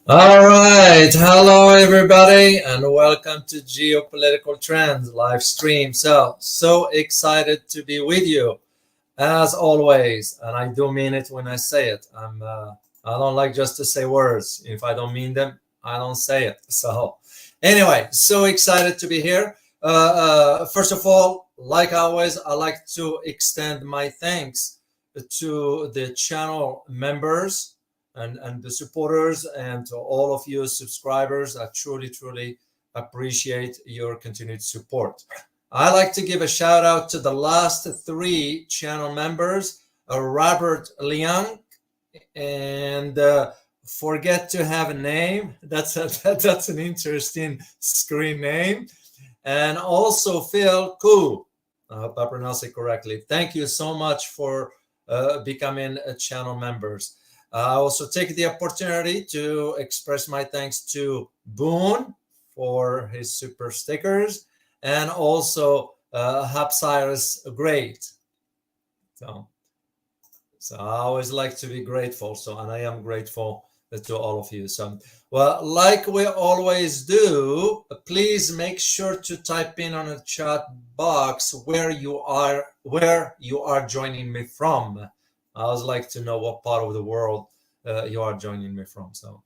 All right. Hello, everybody, and welcome to Geopolitical Trends live stream. So excited to be with you as always. And I do mean it when I say it. I don't like just to say words. If I don't mean them, I don't say it. So, anyway, so excited to be here. First of all, like always, I like to extend my thanks to the channel members and the supporters and to all of you subscribers. I truly appreciate your continued support. I like to give a shout out to the last three channel members, Robert Leung, and forget to have a name. That's an interesting screen name, and also Phil Koo. I hope I pronounce it correctly. Thank you so much for becoming channel members. I also take the opportunity to express my thanks to Boone for his super stickers, and also Hapcyrus Great. So I always like to be grateful. And I am grateful to all of you. So, well, like we always do, please make sure to type in on the chat box where you are joining me from. I always like to know what part of the world you are joining me from. So,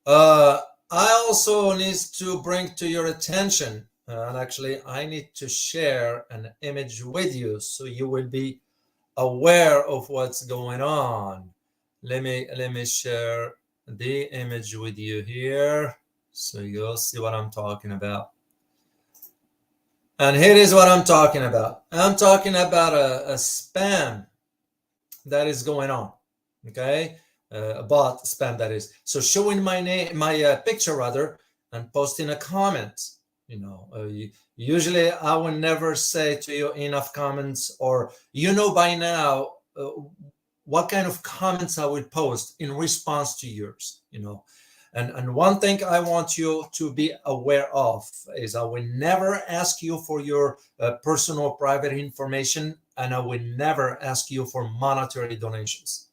I also need to bring to your attention, and actually, I need to share an image with you so you will be aware of what's going on. Let me share the image with you here so you'll see what I'm talking about. And here is what I'm talking about. I'm talking about a spam that is going on. Okay, bot spam, that is. So showing my name, my picture rather, and posting a comment. Usually I would never say to you enough comments, or by now what kind of comments I would post in response to yours. And one thing I want you to be aware of is I will never ask you for your personal private information, and I will never ask you for monetary donations.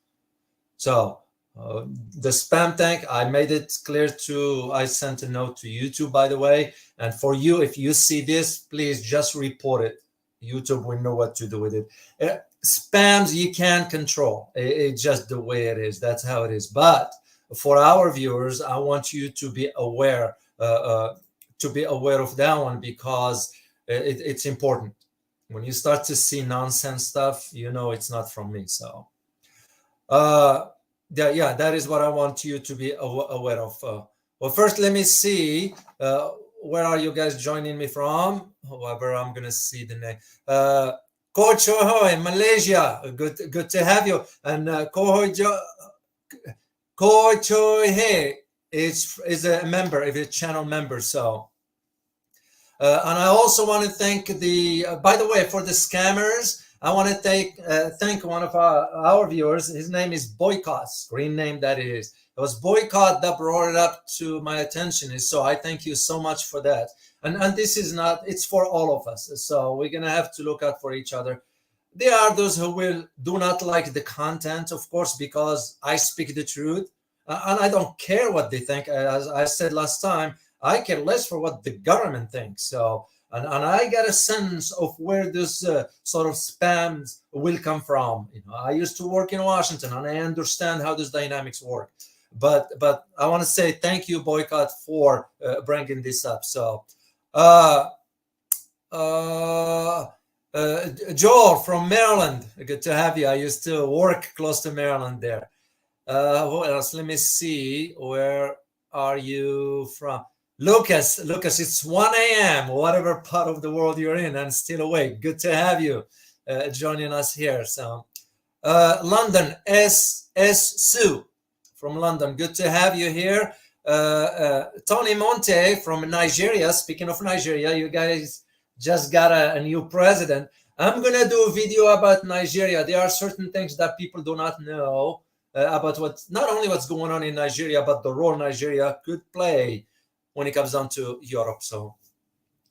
So the spam tank, I made it clear I sent a note to YouTube, by the way. And for you, if you see this, please just report it. YouTube will know what to do with it. Spams you can't control. It's just the way it is. That's how it is. But for our viewers, I want you to be aware of that one, because it's important. When you start to see nonsense stuff, it's not from me. So that is what I want you to be aware of. Well, first, let me see. Where are you guys joining me from? However, I'm gonna see the name. Ko Choy in Malaysia. Good to have you. And Ko Choy He is a member, is a channel member. So. And I also want to thank by the way, for the scammers, I want to thank one of our viewers. His name is Boycott, screen name that is. It was Boycott that brought it up to my attention. So I thank you so much for that. And this is it's for all of us. So we're going to have to look out for each other. There are those who do not like the content, of course, because I speak the truth. And I don't care what they think. As I said last time, I care less for what the government thinks. So, and I get a sense of where this sort of spams will come from. I used to work in Washington, and I understand how these dynamics work. But I want to say thank you, Boycott, for bringing this up. So, Joel from Maryland, good to have you. I used to work close to Maryland there. What else? Let me see. Where are you from? Lucas, it's 1 a.m. whatever part of the world you're in, and still awake. Good to have you joining us here. So, London, S. Sue from London. Good to have you here. Tony Monte from Nigeria. Speaking of Nigeria, you guys just got a new president. I'm going to do a video about Nigeria. There are certain things that people do not know about not only what's going on in Nigeria, but the role Nigeria could play when it comes down to Europe. So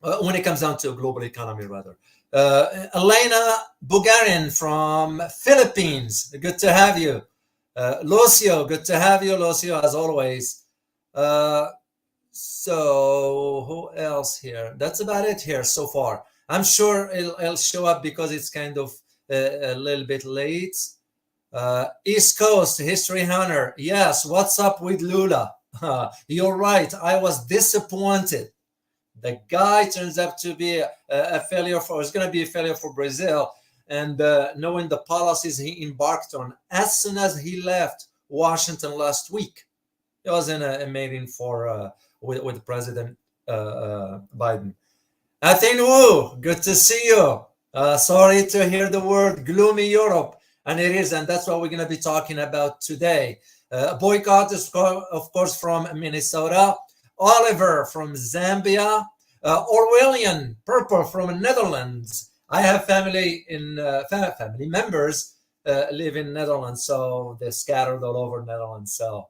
when it comes down to a global economy, rather. Elena Bulgarian from Philippines. Good to have you. Lucio, good to have you, Lucio, as always. Uh, so who else here? That's about it here so far. I'm sure it'll show up because it's kind of a little bit late. East Coast History Hunter. Yes, what's up with Lula? You're right. I was disappointed. The guy turns out to be a failure for, it's going to be a failure for Brazil. And knowing the policies he embarked on as soon as he left Washington last week, it was in a meeting for with President Biden. Athene Wu, good to see you. Sorry to hear the word gloomy Europe, and it is, and that's what we're going to be talking about today. Boycott is, of course, from Minnesota. Oliver from Zambia. Orwellian Purple from Netherlands. I have family in family members live in Netherlands, so they're scattered all over Netherlands. So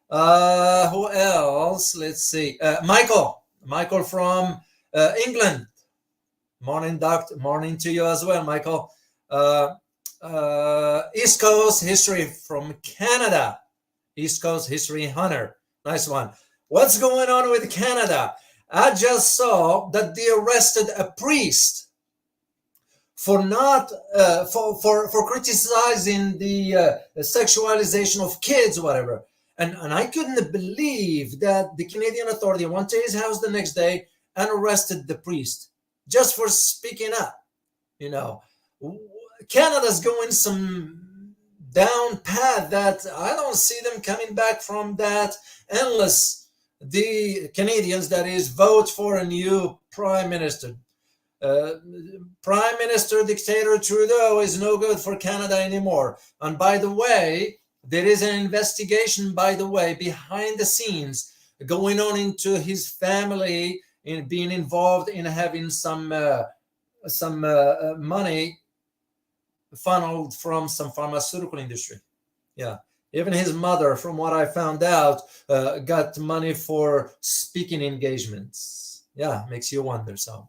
who else? Let's see. Michael from England. Morning, doctor. Morning to you as well, Michael. East Coast History from Canada. East Coast History Hunter. Nice one. What's going on with Canada? I just saw that they arrested a priest for not for criticizing the sexualization of kids, whatever. And I couldn't believe that the Canadian authority went to his house the next day and arrested the priest just for speaking up. You know, Canada's going some down path that I don't see them coming back from that unless the Canadians, that is, vote for a new prime minister. Prime Minister dictator Trudeau is no good for Canada anymore. And by the way, there is an investigation, by the way, behind the scenes going on into his family in being involved in having some money funneled from some pharmaceutical industry. Yeah. Even his mother, from what I found out, got money for speaking engagements. Yeah, makes you wonder. So,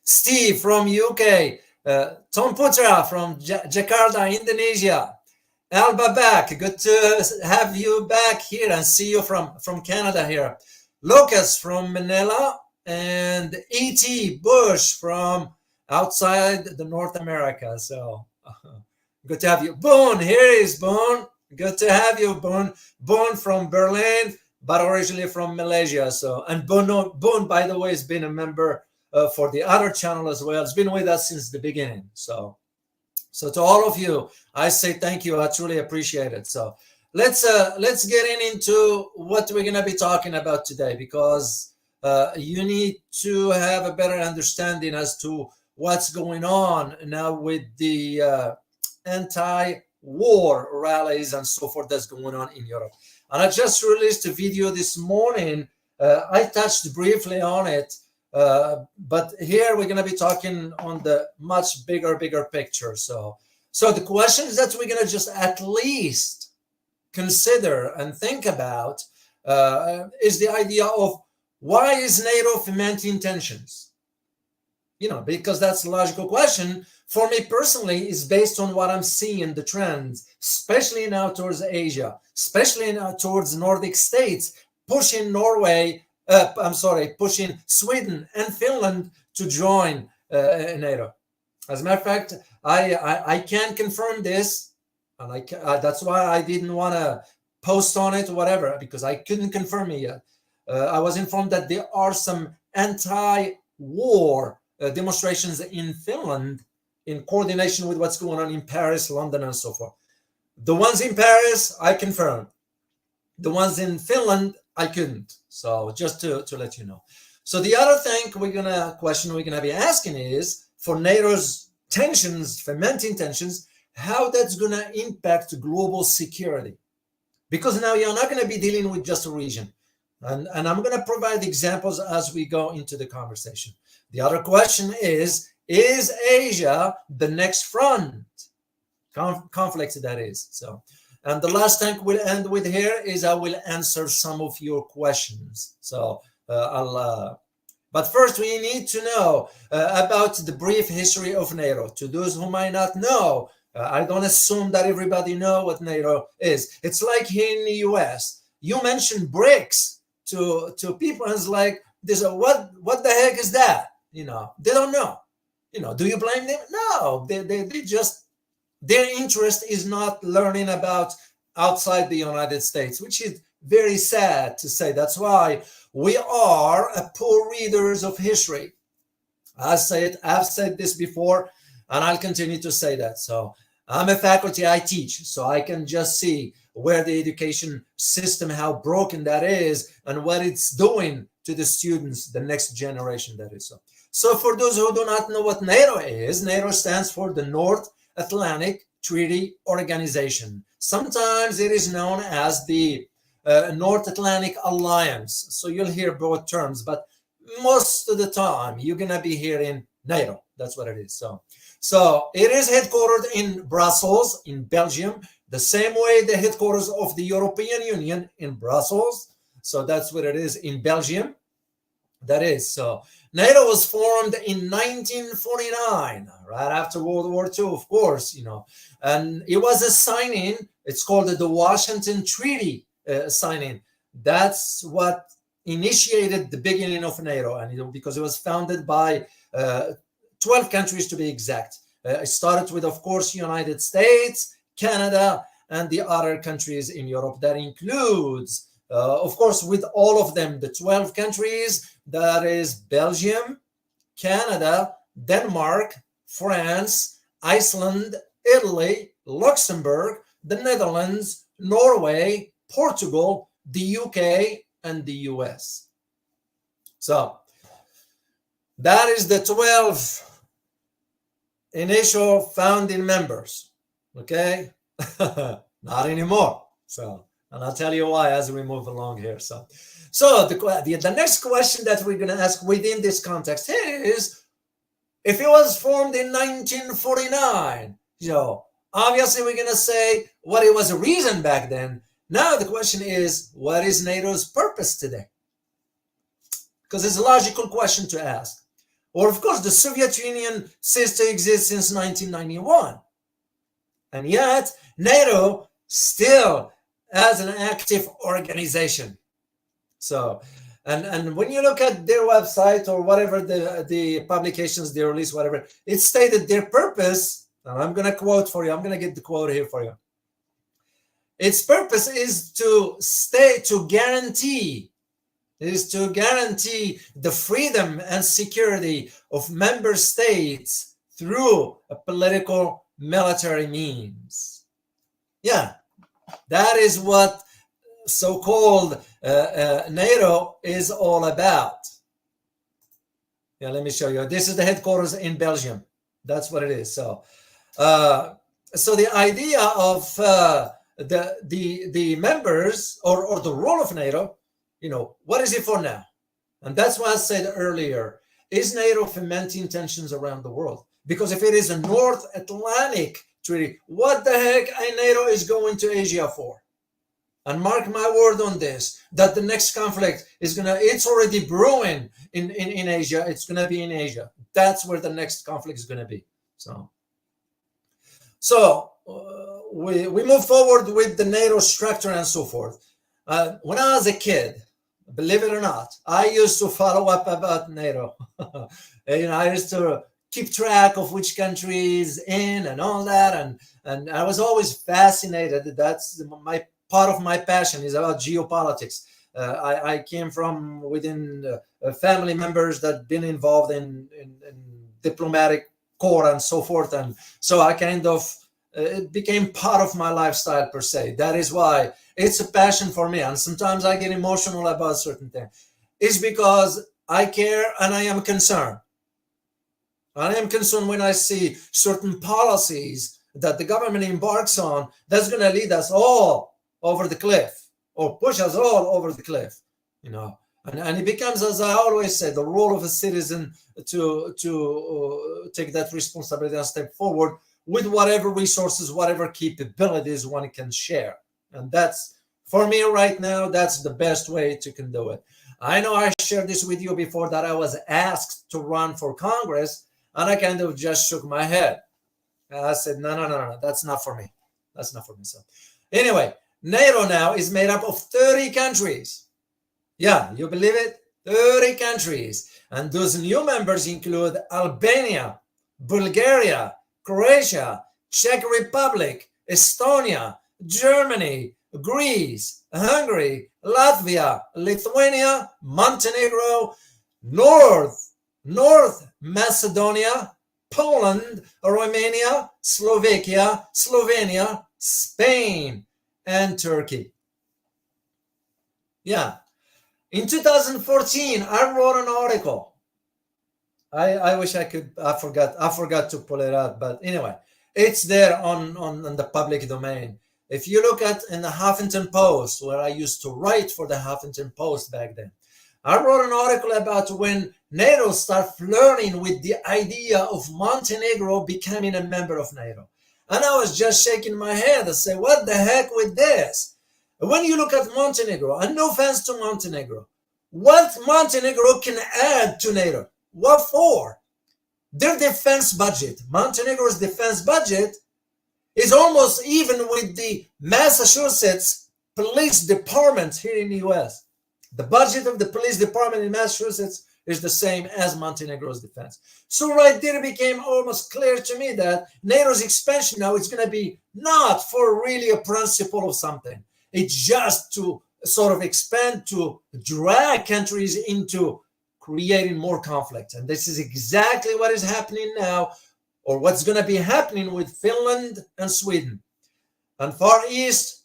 Steve from UK, Tom Putra from Jakarta, Indonesia, Alba back. Good to have you back here and see you from Canada here. Lucas from Manila and E.T. Bush from outside the North America. So, good to have you. Boone, here is Boone. Good to have you, Boone. Boone from Berlin, but originally from Malaysia. So, and Boone, by the way, has been a member for the other channel as well. It's been with us since the beginning. So to all of you, I say thank you. I truly appreciate it. So let's get into what we're going to be talking about today, because you need to have a better understanding as to what's going on now with the anti-war rallies and so forth that's going on in Europe. And I just released a video this morning. I touched briefly on it, but here we're going to be talking on the much bigger picture. So the questions that we're going to just at least consider and think about is the idea of why is NATO fomenting tensions? You know, because that's a logical question. For me personally, is based on what I'm seeing, the trends, especially now towards Asia, especially now towards Nordic states, pushing pushing Sweden and Finland to join NATO. As a matter of fact, I can't confirm this, and that's why I didn't want to post on it or whatever, because I couldn't confirm it yet. I was informed that there are some anti-war demonstrations in Finland, in coordination with what's going on in Paris, London, and so forth. The ones in Paris, I confirmed. The ones in Finland, I couldn't. So just to let you know. So the other question we're gonna be asking is, for NATO's tensions, fomenting tensions, how that's gonna impact global security. Because now you're not gonna be dealing with just a region. And I'm gonna provide examples as we go into the conversation. The other question is Asia the next front? Conflict, that is. So, and the last thing we'll end with here is I will answer some of your questions. So but first we need to know about the brief history of NATO. To those who might not know, I don't assume that everybody know what NATO is. It's like here in the US, you mention BRICS to people, and it's like, there's a what the heck is that? They don't know. Do you blame them? No, they just, their interest is not learning about outside the United States, which is very sad to say. That's why we are a poor readers of history. I've said this before, and I'll continue to say that. So I'm a faculty, I teach, so I can just see where the education system, how broken that is, and what it's doing to the students, the next generation, that is. So for those who do not know what NATO is, NATO stands for the North Atlantic Treaty Organization. Sometimes it is known as the North Atlantic Alliance. So you'll hear both terms, but most of the time you're going to be hearing NATO. That's what it is. So it is headquartered in Brussels, in Belgium, the same way the headquarters of the European Union in Brussels. So that's what it is in Belgium. That is. So NATO was formed in 1949, right after World War II, of course, and it was a signing. It's called the Washington Treaty signing. That's what initiated the beginning of NATO, and because it was founded by 12 countries to be exact. It started with, of course, United States, Canada, and the other countries in Europe. That includes, of course, with all of them, the 12 countries, that is Belgium, Canada, Denmark, France, Iceland, Italy, Luxembourg, the Netherlands, Norway, Portugal, the UK, and the US. So that is the 12 initial founding members. Okay? Not anymore. So, and I'll tell you why as we move along here. So the next question that we're going to ask within this context is, if it was formed in 1949, obviously we're going to say what it was a reason back then. Now the question is, what is NATO's purpose today? Because it's a logical question to ask. Or, of course, the Soviet Union ceased to exist since 1991. And yet, NATO still as an active organization. So, and when you look at their website or whatever the publications they release, whatever, it stated their purpose, and I'm going to quote for you. I'm going to get the quote here for you. Its purpose is to guarantee the freedom and security of member states through a political military means. Yeah, that is what so-called NATO is all about. Yeah, let me show you. This is the headquarters in Belgium. That's what it is. So the idea of the members or the role of NATO, what is it for now? And that's why I said earlier, is NATO fomenting tensions around the world? Because if it is a North Atlantic Treaty, what the heck NATO is going to Asia for? And mark my word on this, that the next conflict is it's already brewing in Asia. It's going to be in Asia. That's where the next conflict is going to be. So we move forward with the NATO structure and so forth. When I was a kid, believe it or not, I used to follow up about NATO. I used to keep track of which countries in and all that. And I was always fascinated. That's part of my passion is about geopolitics. I came from within family members that been involved in diplomatic corps and so forth. And so I kind of, it became part of my lifestyle per se. That is why it's a passion for me. And sometimes I get emotional about certain things. It's because I care and I am concerned. I am concerned when I see certain policies that the government embarks on that's going to lead us all over the cliff or push us all over the cliff, and it becomes, as I always say, the role of a citizen to take that responsibility and step forward with whatever resources, whatever capabilities one can share. And that's, for me right now, that's the best way to can do it. I know I shared this with you before that I was asked to run for Congress, and I kind of just shook my head. I said, no, that's not for me. That's not for me. So anyway, NATO now is made up of 30 countries. Yeah, you believe it? 30 countries. And those new members include Albania, Bulgaria, Croatia, Czech Republic, Estonia, Germany, Greece, Hungary, Latvia, Lithuania, Montenegro, North Macedonia, Poland, Romania, Slovakia, Slovenia, Spain, and Turkey. Yeah. In 2014, I wrote an article. I wish I could. I forgot to pull it out. But anyway, it's there on the public domain. If you look at in the Huffington Post, where I used to write for the Huffington Post back then, I wrote an article about when NATO started flirting with the idea of Montenegro becoming a member of NATO. And I was just shaking my head and say, what the heck with this? When you look at Montenegro, and no offense to Montenegro, what Montenegro can add to NATO? What for? Their defense budget, Montenegro's defense budget, is almost even with the Massachusetts Police Department here in the US. The budget of the police department in Massachusetts is the same as Montenegro's defense. So right there it became almost clear to me that NATO's expansion now is going to be not for really a principle of something. It's just to sort of expand, to drag countries into creating more conflict. And this is exactly what is happening now, or what's going to be happening with Finland and Sweden. And Far East,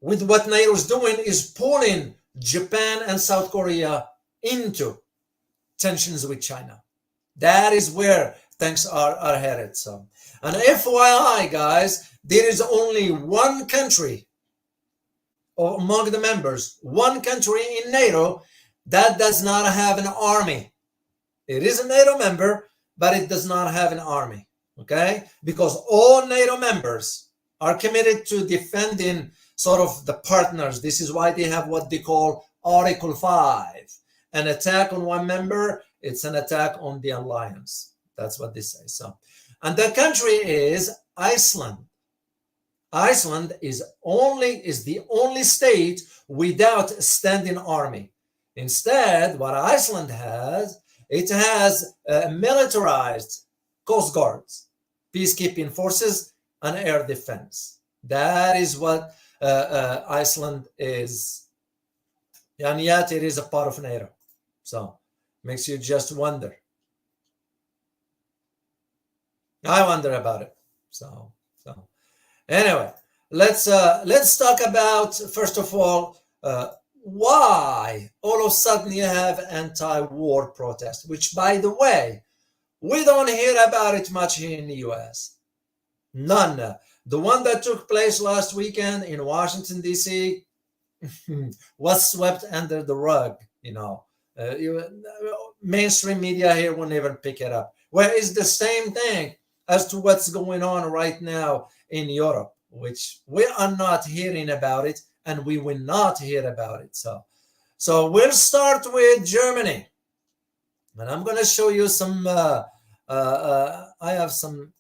with what NATO is doing, is pulling Japan and South Korea into tensions with China. That is where things are headed. So, and FYI, guys, there is only one country among the members, one country in NATO that does not have an army. It is a NATO member, but it does not have an army, okay? Because all NATO members are committed to defending sort of the partners. This is why they have what they call Article 5. An attack on one member, it's an attack on the alliance. That's what they say. So, and the country is Iceland. Iceland is the only state without a standing army. Instead, what Iceland has, it has militarized coast guards, peacekeeping forces, and air defense. That is what Iceland is, and yet it is a part of NATO. So makes you just wonder. I wonder about it. So anyway, let's talk about, first of all, why all of a sudden you have anti-war protests, which, by the way, we don't hear about it much here in the US. None. The one that took place last weekend in Washington, D.C. was swept under the rug, mainstream media here won't even pick it up. Well, it's the same thing as to what's going on right now in Europe, which we are not hearing about it, and we will not hear about it. So we'll start with Germany, and I'm going to show you some. I have some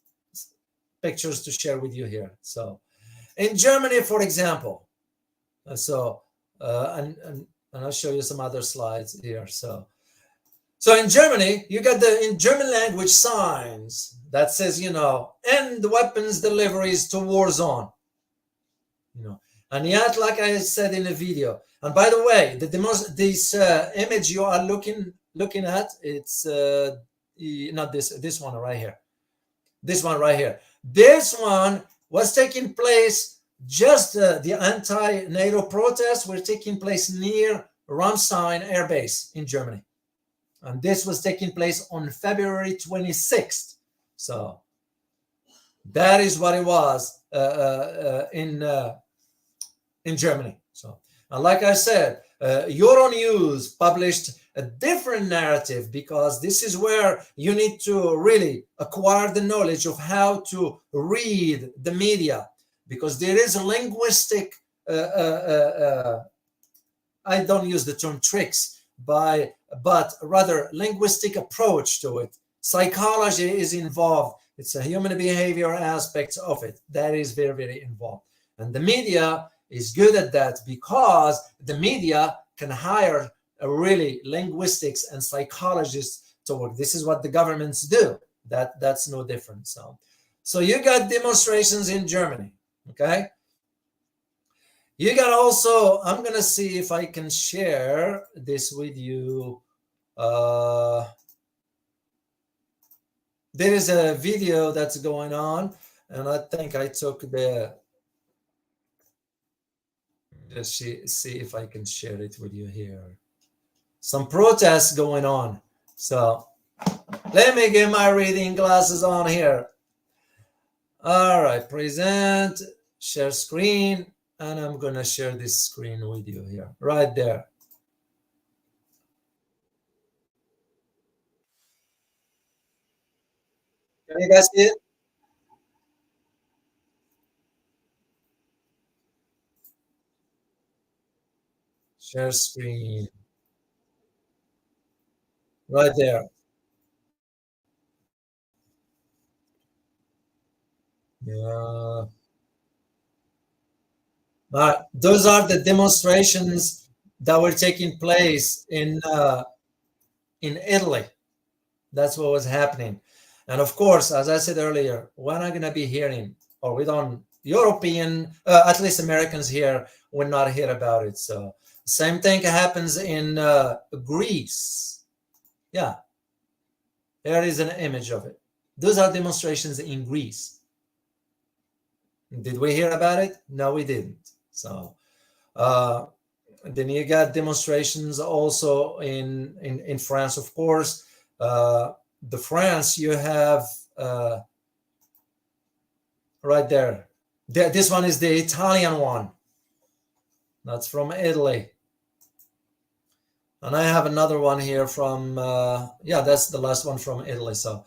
pictures to share with you here. So, in Germany, for example, and I'll show you some other slides here. So in Germany, you got in German language signs that says, end weapons deliveries to war zone. And yet, like I said in the video, and by the way, this image you are looking at, it's not this one right here. This one right here. This one was taking place, just the anti-NATO protests were taking place near Ramstein Air Base in Germany. And this was taking place on February 26th. So that is what it was in Germany. So, and like I said, Euronews published a different narrative, because this is where you need to really acquire the knowledge of how to read the media, because there is a linguistic, I don't use the term tricks, but rather linguistic approach to it. Psychology is involved It's a human behavior aspect of it that is very, very involved. And the media is good at that because the media can hire a really linguistics and psychologists to work. This is what the governments do. That's no different. So you got demonstrations in Germany, okay? You got also, I'm gonna see if I can share this with you. There is a video that's going on, and I think I took the, let's see if I can share it with you here. Some protests going on. So let me get my reading glasses on here. All right, present, share screen, and I'm gonna share this screen with you here, right there. Can you guys see it? Share screen, right there. Yeah. Those are the demonstrations that were taking place in Italy. That's what was happening. And of course, as I said earlier, we're not going to be hearing, or we don't, European, at least Americans here, will not hear about it. So same thing happens in Greece. Yeah, there is an image of it. Those are demonstrations in Greece. Did we hear about it? No, we didn't. So then you got demonstrations also in France, of course. The France, you have right there. This one is the Italian one. That's from Italy. And I have another one here from, yeah, that's the last one from Italy. So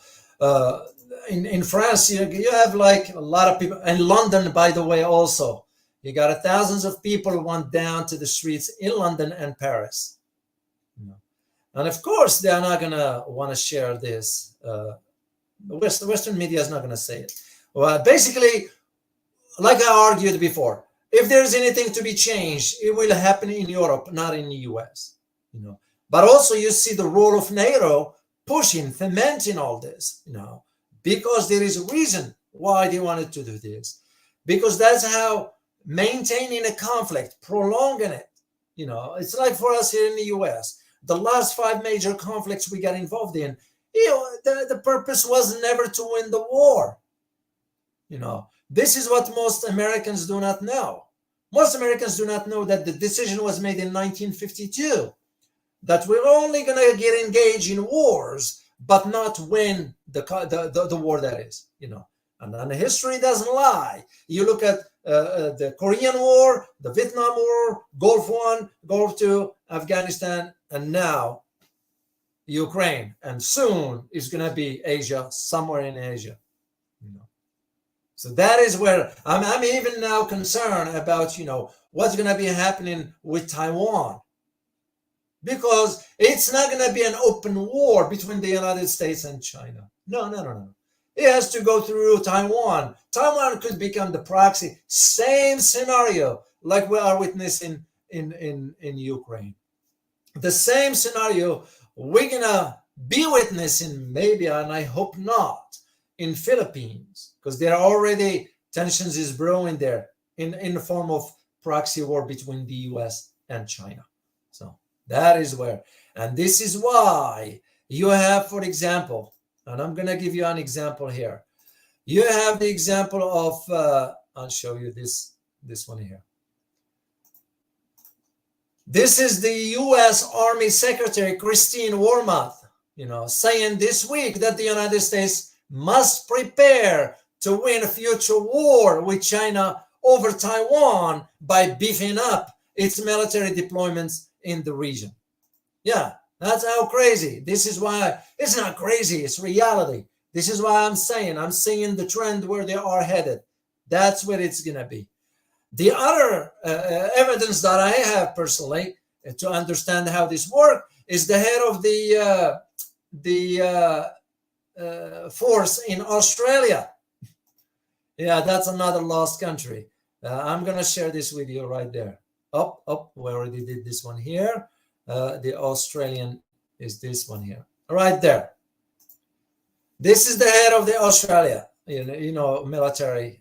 in France, you have like a lot of people. In London, by the way, also. You got thousands of people went down to the streets in London and Paris. And of course, they are not going to want to share this. The Western media is not going to say it. Well, basically, like I argued before, if there's anything to be changed, it will happen in Europe, not in the US. But also you see the role of NATO pushing, fomenting all this, because there is a reason why they wanted to do this. Because that's how maintaining a conflict, prolonging it. It's like for us here in the US. The last 5 major conflicts we got involved in, the purpose was never to win the war. This is what most Americans do not know. Most Americans do not know that the decision was made in 1952, that we're only going to get engaged in wars, but not win the war that is, And then history doesn't lie. You look at the Korean War, the Vietnam War, Gulf War, Gulf II, Afghanistan, and now Ukraine. And soon it's going to be Asia, somewhere in Asia. So that is where I'm even now concerned about, what's going to be happening with Taiwan. Because it's not going to be an open war between the United States and China. No. It has to go through Taiwan. Taiwan could become the proxy. Same scenario like we are witnessing in Ukraine. The same scenario we're going to be witnessing, maybe, and I hope not, in Philippines, because there are already tensions is brewing there in the form of proxy war between the US and China. So that is where, and this is why you have, for example, and I'm going to give you an example here. You have the example of, I'll show you this one here. This is the U.S. Army Secretary Christine Wormuth, saying this week that the United States must prepare to win a future war with China over Taiwan by beefing up its military deployments in the region. Yeah, that's how crazy. This is why it's not crazy, it's reality. This is why I'm seeing the trend where they are headed. That's where it's going to be. The other evidence that I have personally to understand how this works is the head of the force in Australia. Yeah, that's another lost country. I'm going to share this with you right there. We already did this one here. The Australian is this one here, right there. This is the head of the Australia, military.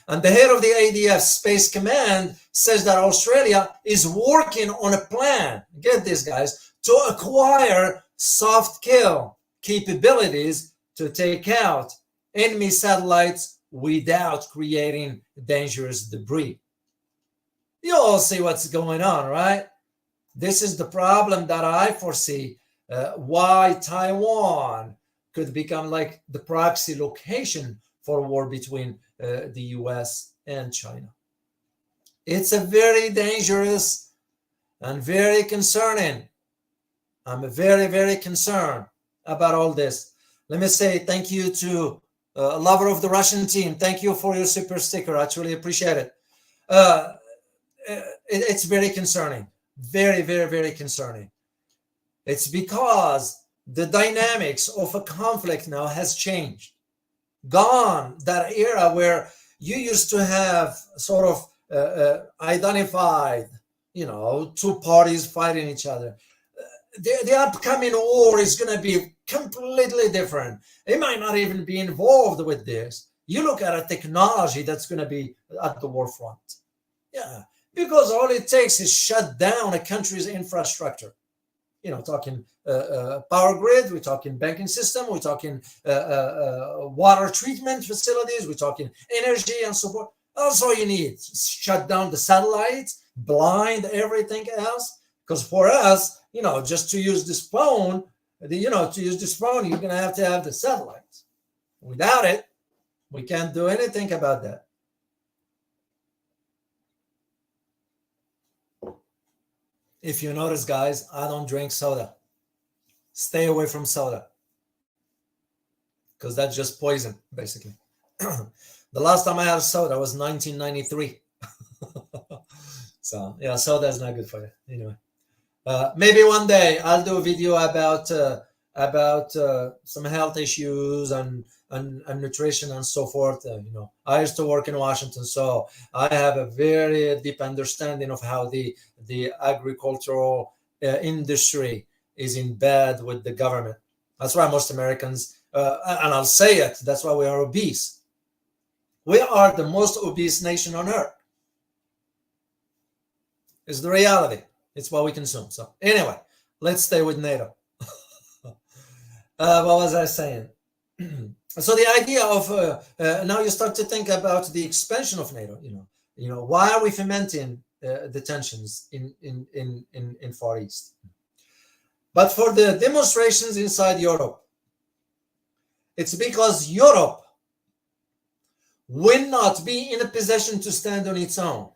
And the head of the ADF Space Command says that Australia is working on a plan, get this, guys, to acquire soft kill capabilities to take out enemy satellites without creating dangerous debris. You all see what's going on, right? This is the problem that I foresee, why Taiwan could become like the proxy location for a war between the US and China. It's a very dangerous and very concerning. I'm very, very concerned about all this. Let me say thank you to Lover of the Russian Team. Thank you for your super sticker. I truly appreciate it. It's very concerning. Very, very, very concerning. It's because the dynamics of a conflict now has changed. Gone that era where you used to have sort of identified, two parties fighting each other. The upcoming war is going to be completely different. It might not even be involved with this. You look at a technology that's going to be at the war front. Yeah, because all it takes is shut down a country's infrastructure. Talking power grid, we're talking banking system, we're talking water treatment facilities, we're talking energy and so forth. That's all you need. Shut down the satellites, blind everything else. Because for us, just to use this phone, you're going to have the satellites. Without it, we can't do anything about that. If you notice, guys, I don't drink soda. Stay away from soda. Because that's just poison, basically. The last time I had a soda was 1993. So, yeah, soda is not good for you. Anyway. Maybe one day I'll do a video about some health issues and nutrition and so forth. I used to work in Washington, so I have a very deep understanding of how the agricultural industry is in bed with the government. That's why most Americans, and I'll say it, that's why we are obese. We are the most obese nation on earth. It's the reality. It's what we consume. So anyway, let's stay with NATO. What was I saying? So the idea of now you start to think about the expansion of NATO. Why are we fomenting the tensions in Far East? But for the demonstrations inside Europe, it's because Europe will not be in a position to stand on its own.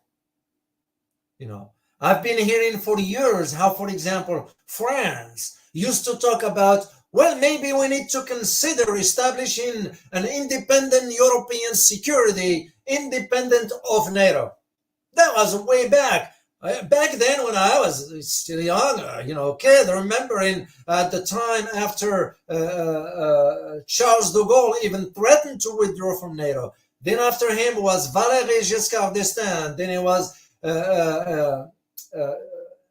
I've been hearing for years how, for example, France used to talk about, well, maybe we need to consider establishing an independent European security independent of NATO. That was way back. Back then when I was still young, kid, remembering at the time after Charles de Gaulle even threatened to withdraw from NATO. Then after him was Valéry Giscard d'Estaing. Then it was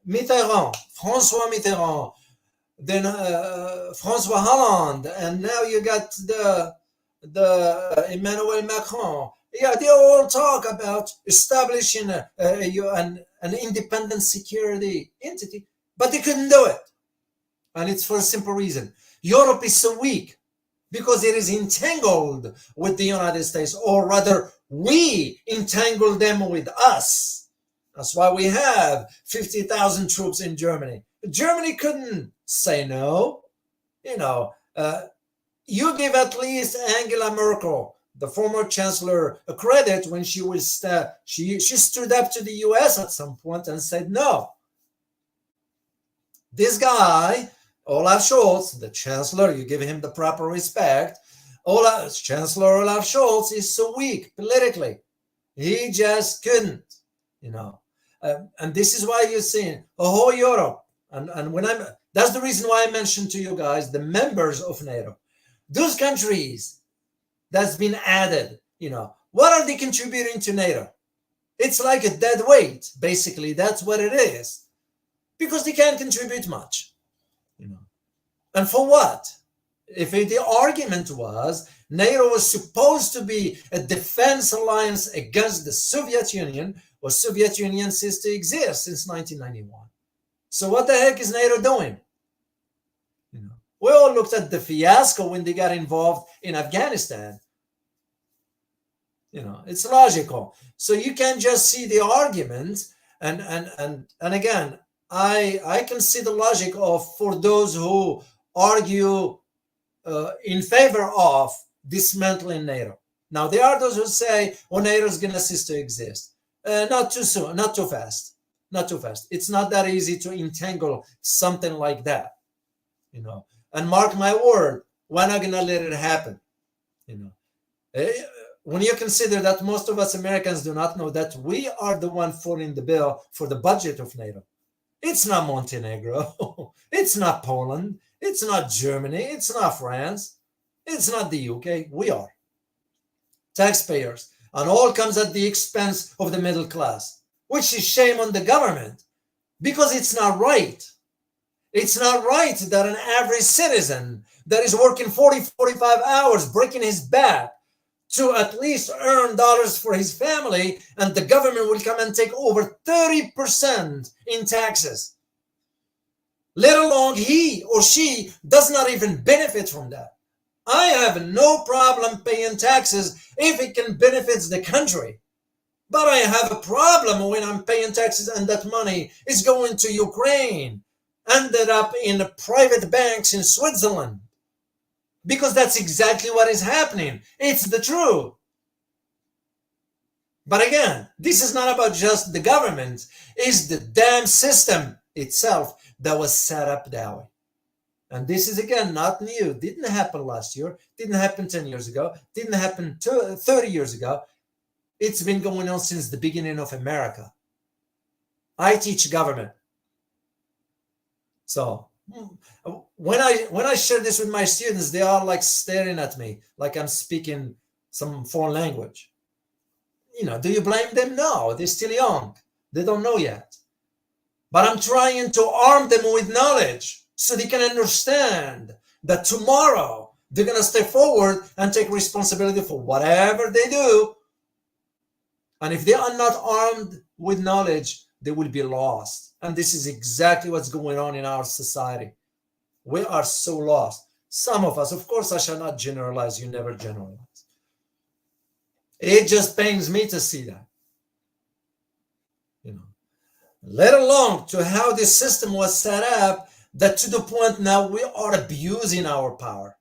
Mitterrand, François Mitterrand, then François Hollande, and now you got the Emmanuel Macron. Yeah, they all talk about establishing an independent security entity, but they couldn't do it. And it's for a simple reason. Europe is so weak because it is entangled with the United States, or rather, we entangle them with us. That's why we have 50,000 troops in Germany. Germany couldn't say no. You give at least Angela Merkel, the former chancellor, a credit when she was she stood up to the US at some point and said no. This guy, Olaf Scholz, the chancellor, you give him the proper respect. Chancellor Olaf Scholz is so weak politically. He just couldn't, and this is why you're seeing a whole Europe. And when that's the reason why I mentioned to you guys the members of NATO. Those countries that's been added, what are they contributing to NATO? It's like a dead weight, basically. That's what it is, because they can't contribute much, And for what? If the argument was NATO was supposed to be a defense alliance against the Soviet Union, well, Soviet Union ceased to exist since 1991. So what the heck is NATO doing? We all looked at the fiasco when they got involved in Afghanistan. It's logical. So you can just see the argument, and again, I can see the logic for those who argue in favor of dismantling NATO. Now, there are those who say, well, NATO is going to cease to exist. Not too soon, not too fast. It's not that easy to entangle something like that, And mark my word, we're not going to let it happen, When you consider that most of us Americans do not know that we are the one footing the bill for the budget of NATO. It's not Montenegro. It's not Poland. It's not Germany. It's not France. It's not the UK. We are taxpayers. And all comes at the expense of the middle class, which is shame on the government, because it's not right. It's not right that an average citizen that is working 40, 45 hours, breaking his back to at least earn dollars for his family, and the government will come and take over 30% in taxes. Let alone he or she does not even benefit from that. I have no problem paying taxes if it can benefit the country. But I have a problem when I'm paying taxes and that money is going to Ukraine, ended up in private banks in Switzerland. Because that's exactly what is happening. It's the truth. But again, this is not about just the government. It's the damn system itself that was set up that way. And this is, again, not new. Didn't happen last year. Didn't happen 10 years ago. Didn't happen 30 years ago. It's been going on since the beginning of America. I teach government. So when I share this with my students, they are like staring at me like I'm speaking some foreign language. Do you blame them? No, they're still young. They don't know yet. But I'm trying to arm them with knowledge so they can understand that tomorrow they're going to step forward and take responsibility for whatever they do. And if they are not armed with knowledge, they will be lost. And this is exactly what's going on in our society. We are so lost. Some of us, of course, I shall not generalize. You never generalize. It just pains me to see that. Let alone to how this system was set up, that to the point now we are abusing our power.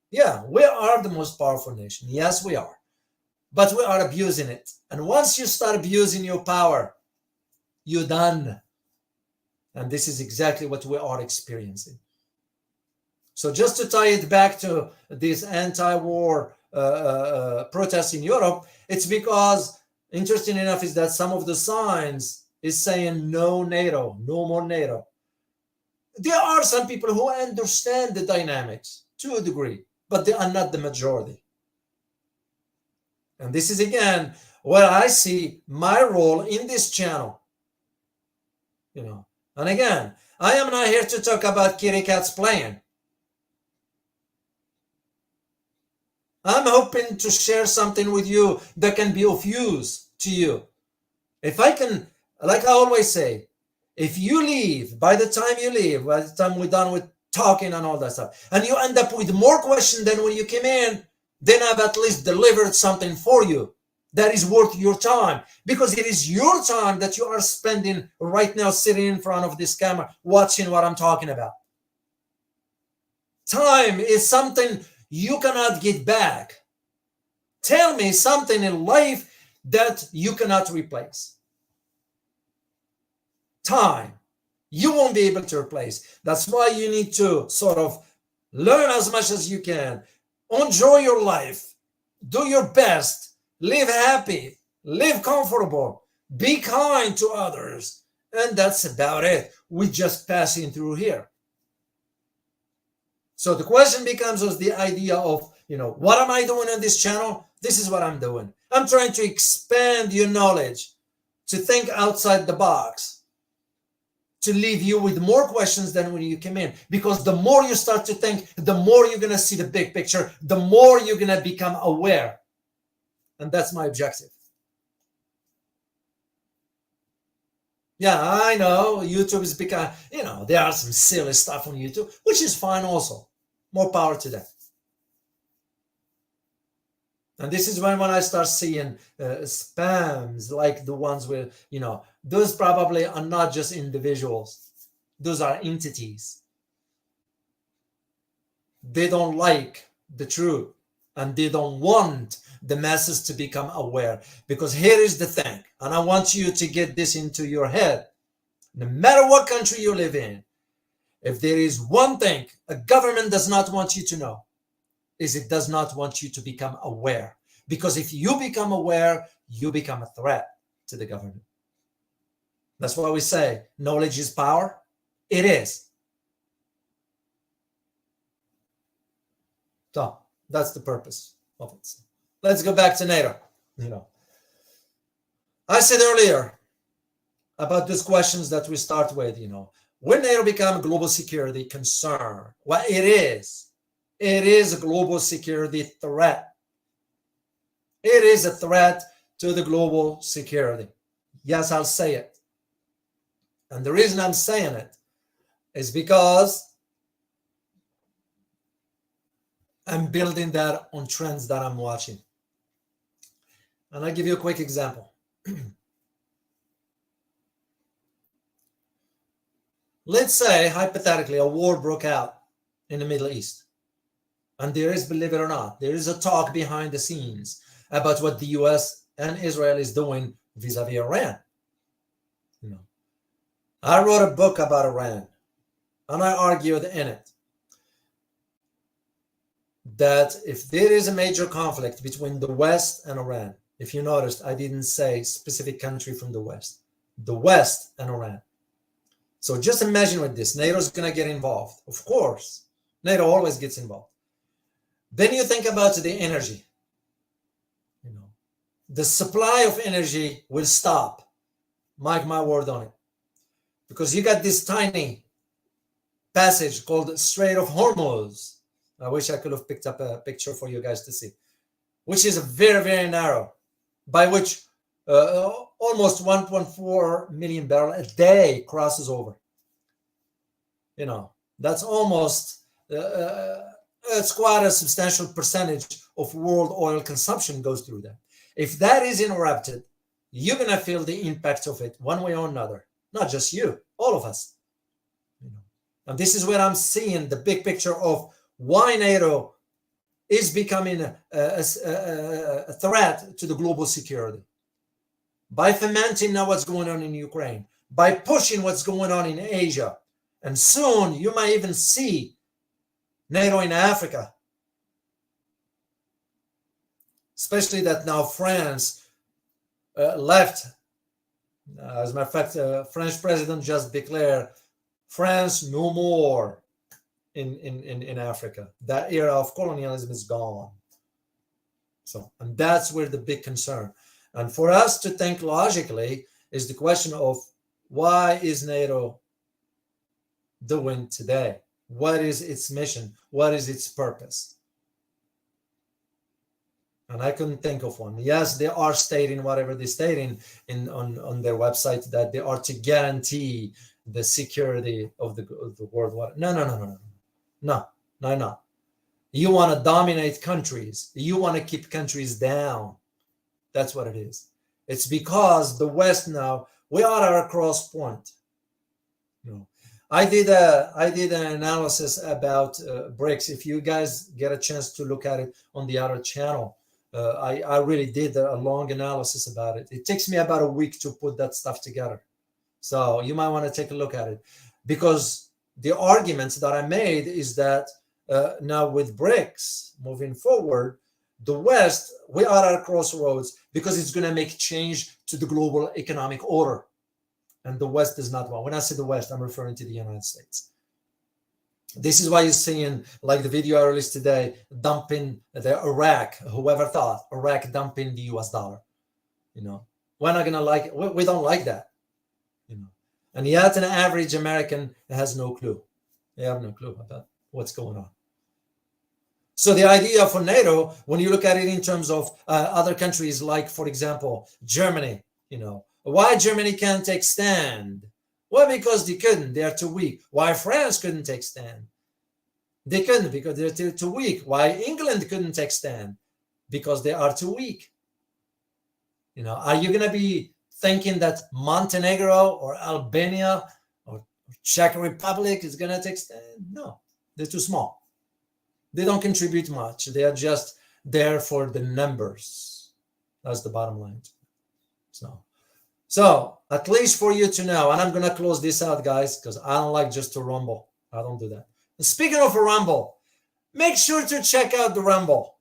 Yeah, we are the most powerful nation. Yes, we are. But we are abusing it. And once you start abusing your power, you're done. And this is exactly what we are experiencing. So just to tie it back to this anti-war protests in Europe, it's because, interesting enough, is that some of the signs is saying no NATO, no more NATO. There are some people who understand the dynamics to a degree, but they are not the majority. And this is, again, where I see my role in this channel. And again, I am not here to talk about kitty cats playing. I'm hoping to share something with you that can be of use to you. If I can, like I always say, if you leave, by the time we're done with talking and all that stuff, and you end up with more questions than when you came in, then I've at least delivered something for you that is worth your time, because it is your time that you are spending right now sitting in front of this camera watching what I'm talking about. Time is something you cannot get back. Tell me something in life that you cannot replace. Time. You won't be able to replace. That's why you need to sort of learn as much as you can. Enjoy your life. Do your best. Live happy. Live comfortable. Be kind to others. And that's about it. We're just passing through here. So the question becomes was the idea of, what am I doing on this channel? This is what I'm doing. I'm trying to expand your knowledge, to think outside the box, to leave you with more questions than when you came in. Because the more you start to think, the more you're going to see the big picture, the more you're going to become aware. And that's my objective. Yeah, I know YouTube is becoming, there are some silly stuff on YouTube, which is fine also. More power to them. And this is when I start seeing spams like the ones where, those probably are not just individuals. Those are entities. They don't like the truth, and they don't want the masses to become aware. Because here is the thing, and I want you to get this into your head. No matter what country you live in, if there is one thing a government does not want you to know, is it does not want you to become aware. Because if you become aware, you become a threat to the government. That's why we say knowledge is power. It is. So that's the purpose of it. Let's go back to NATO. I said earlier about these questions that we start with, when NATO become a global security concern, well, it is a global security threat. It is a threat to the global security. Yes, I'll say it. And the reason I'm saying it is because I'm building that on trends that I'm watching. And I'll give you a quick example. Let's say, hypothetically, a war broke out in the Middle East. And there is, believe it or not, there is a talk behind the scenes about what the US and Israel is doing vis-a-vis Iran. I wrote a book about Iran, and I argued in it that if there is a major conflict between the West and Iran, if you noticed, I didn't say specific country from the West and Iran. So just imagine with this, NATO is going to get involved. Of course, NATO always gets involved. Then you think about the energy. The supply of energy will stop. Mark my word on it. Because you got this tiny passage called Strait of Hormuz. I wish I could have picked up a picture for you guys to see, which is very, very narrow, by which almost 1.4 million barrels a day crosses over. That's almost, it's quite a substantial percentage of world oil consumption goes through that. If that is interrupted, you're going to feel the impact of it one way or another. Not just you, all of us. And this is where I'm seeing the big picture of why NATO is becoming a threat to the global security. By fomenting now what's going on in Ukraine, by pushing what's going on in Asia, and soon you might even see NATO in Africa. Especially that now France left. As a matter of fact, French president just declared France no more in Africa. That era of colonialism is gone. So, and that's where the big concern. And for us to think logically is the question of why is NATO doing today? What is its mission? What is its purpose? And I couldn't think of one. Yes, they are stating whatever they're stating on their website, that they are to guarantee the security of the world. No. You want to dominate countries. You want to keep countries down. That's what it is. It's because the West now, we are at a cross point. I did an analysis about BRICS. If you guys get a chance to look at it on the other channel, I really did a long analysis about it. It takes me about a week to put that stuff together. So you might want to take a look at it, because the arguments that I made is that now with BRICS moving forward, the West, we are at a crossroads because it's going to make change to the global economic order. And the West does not want. When I say the West, I'm referring to the United States. This is why you're seeing, like the video I released today, dumping the Iraq. Whoever thought Iraq dumping the US dollar? You know, we're not gonna like it. We don't like that. You know, and yet an average American has no clue. They have no clue about what's going on. So the idea for NATO, when you look at it in terms of other countries, like for example Germany, you know, why Germany can't take stand? Well, because they couldn't. They are too weak. Why France couldn't take stand? They couldn't because they're too weak. Why England couldn't take stand? Because they are too weak. You know, are you going to be thinking that Montenegro or Albania or Czech Republic is going to take stand? No, they're too small. They don't contribute much. They are just there for the numbers. That's the bottom line. So at least for you to know, and I'm going to close this out, guys, because I don't like just to rumble. I don't do that. And speaking of a rumble, make sure to check out the rumble.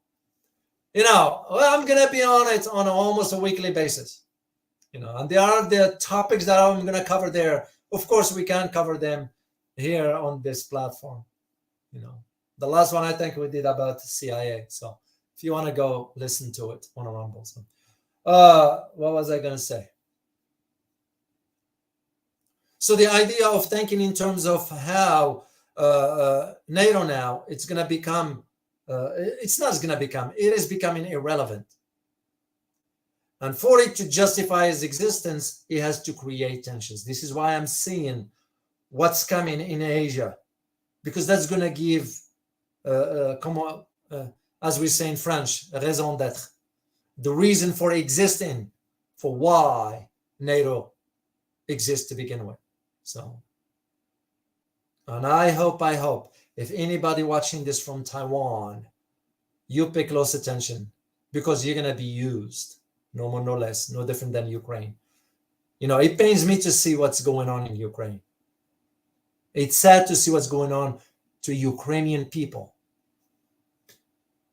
You know, I'm going to be on it on almost a weekly basis. You know, and there are the topics that I'm going to cover there. Of course, we can't cover them here on this platform. You know, the last one I think we did about the CIA. So if you want to go listen to it on a rumble. So, what was I going to say? So the idea of thinking in terms of how NATO now, it's going to become, it's not going to become, it is becoming irrelevant. And for it to justify its existence, it has to create tensions. This is why I'm seeing what's coming in Asia, because that's going to give, as we say in French, raison d'être, the reason for existing, for why NATO exists to begin with. So, and I hope, if anybody watching this from Taiwan, you pay close attention, because you're going to be used, no more, no less, no different than Ukraine. You know, it pains me to see what's going on in Ukraine. It's sad to see what's going on to Ukrainian people.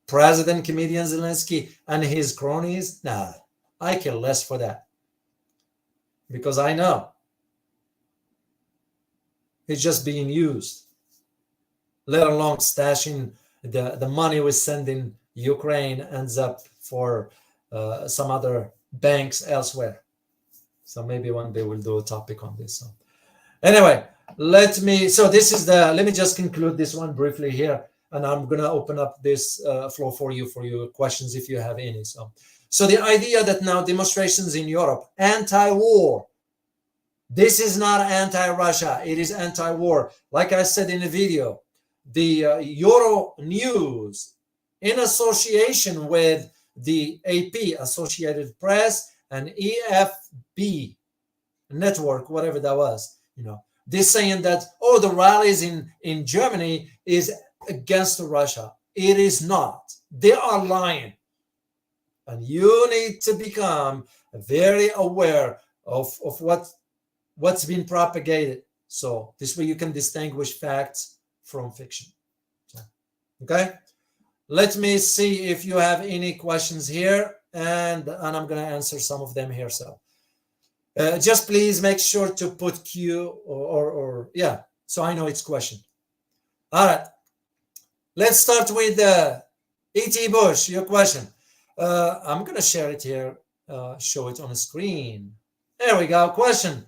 President comedian Zelensky and his cronies, nah, I care less for that. Because I know it's just being used, let alone stashing the money we send in Ukraine ends up for some other banks elsewhere. So maybe one day we'll do a topic on this. So anyway, let me just conclude this one briefly here, and I'm going to open up this floor for your questions if you have any. So the idea that now demonstrations in Europe, anti-war, this is not anti-Russia, it is anti-war. Like I said in the video, the Euro News, in association with the AP, Associated Press, and EFB network, whatever that was, you know, they're saying that, oh, the rallies in Germany is against Russia. It is not. They are lying. And you need to become very aware of what's been propagated. So this way you can distinguish facts from fiction. So, okay? Let me see if you have any questions here, and I'm going to answer some of them here. So just please make sure to put Q or yeah, so I know it's question. All right. Let's start with E.T. Bush, your question. I'm going to share it here, show it on the screen. There we go. Question.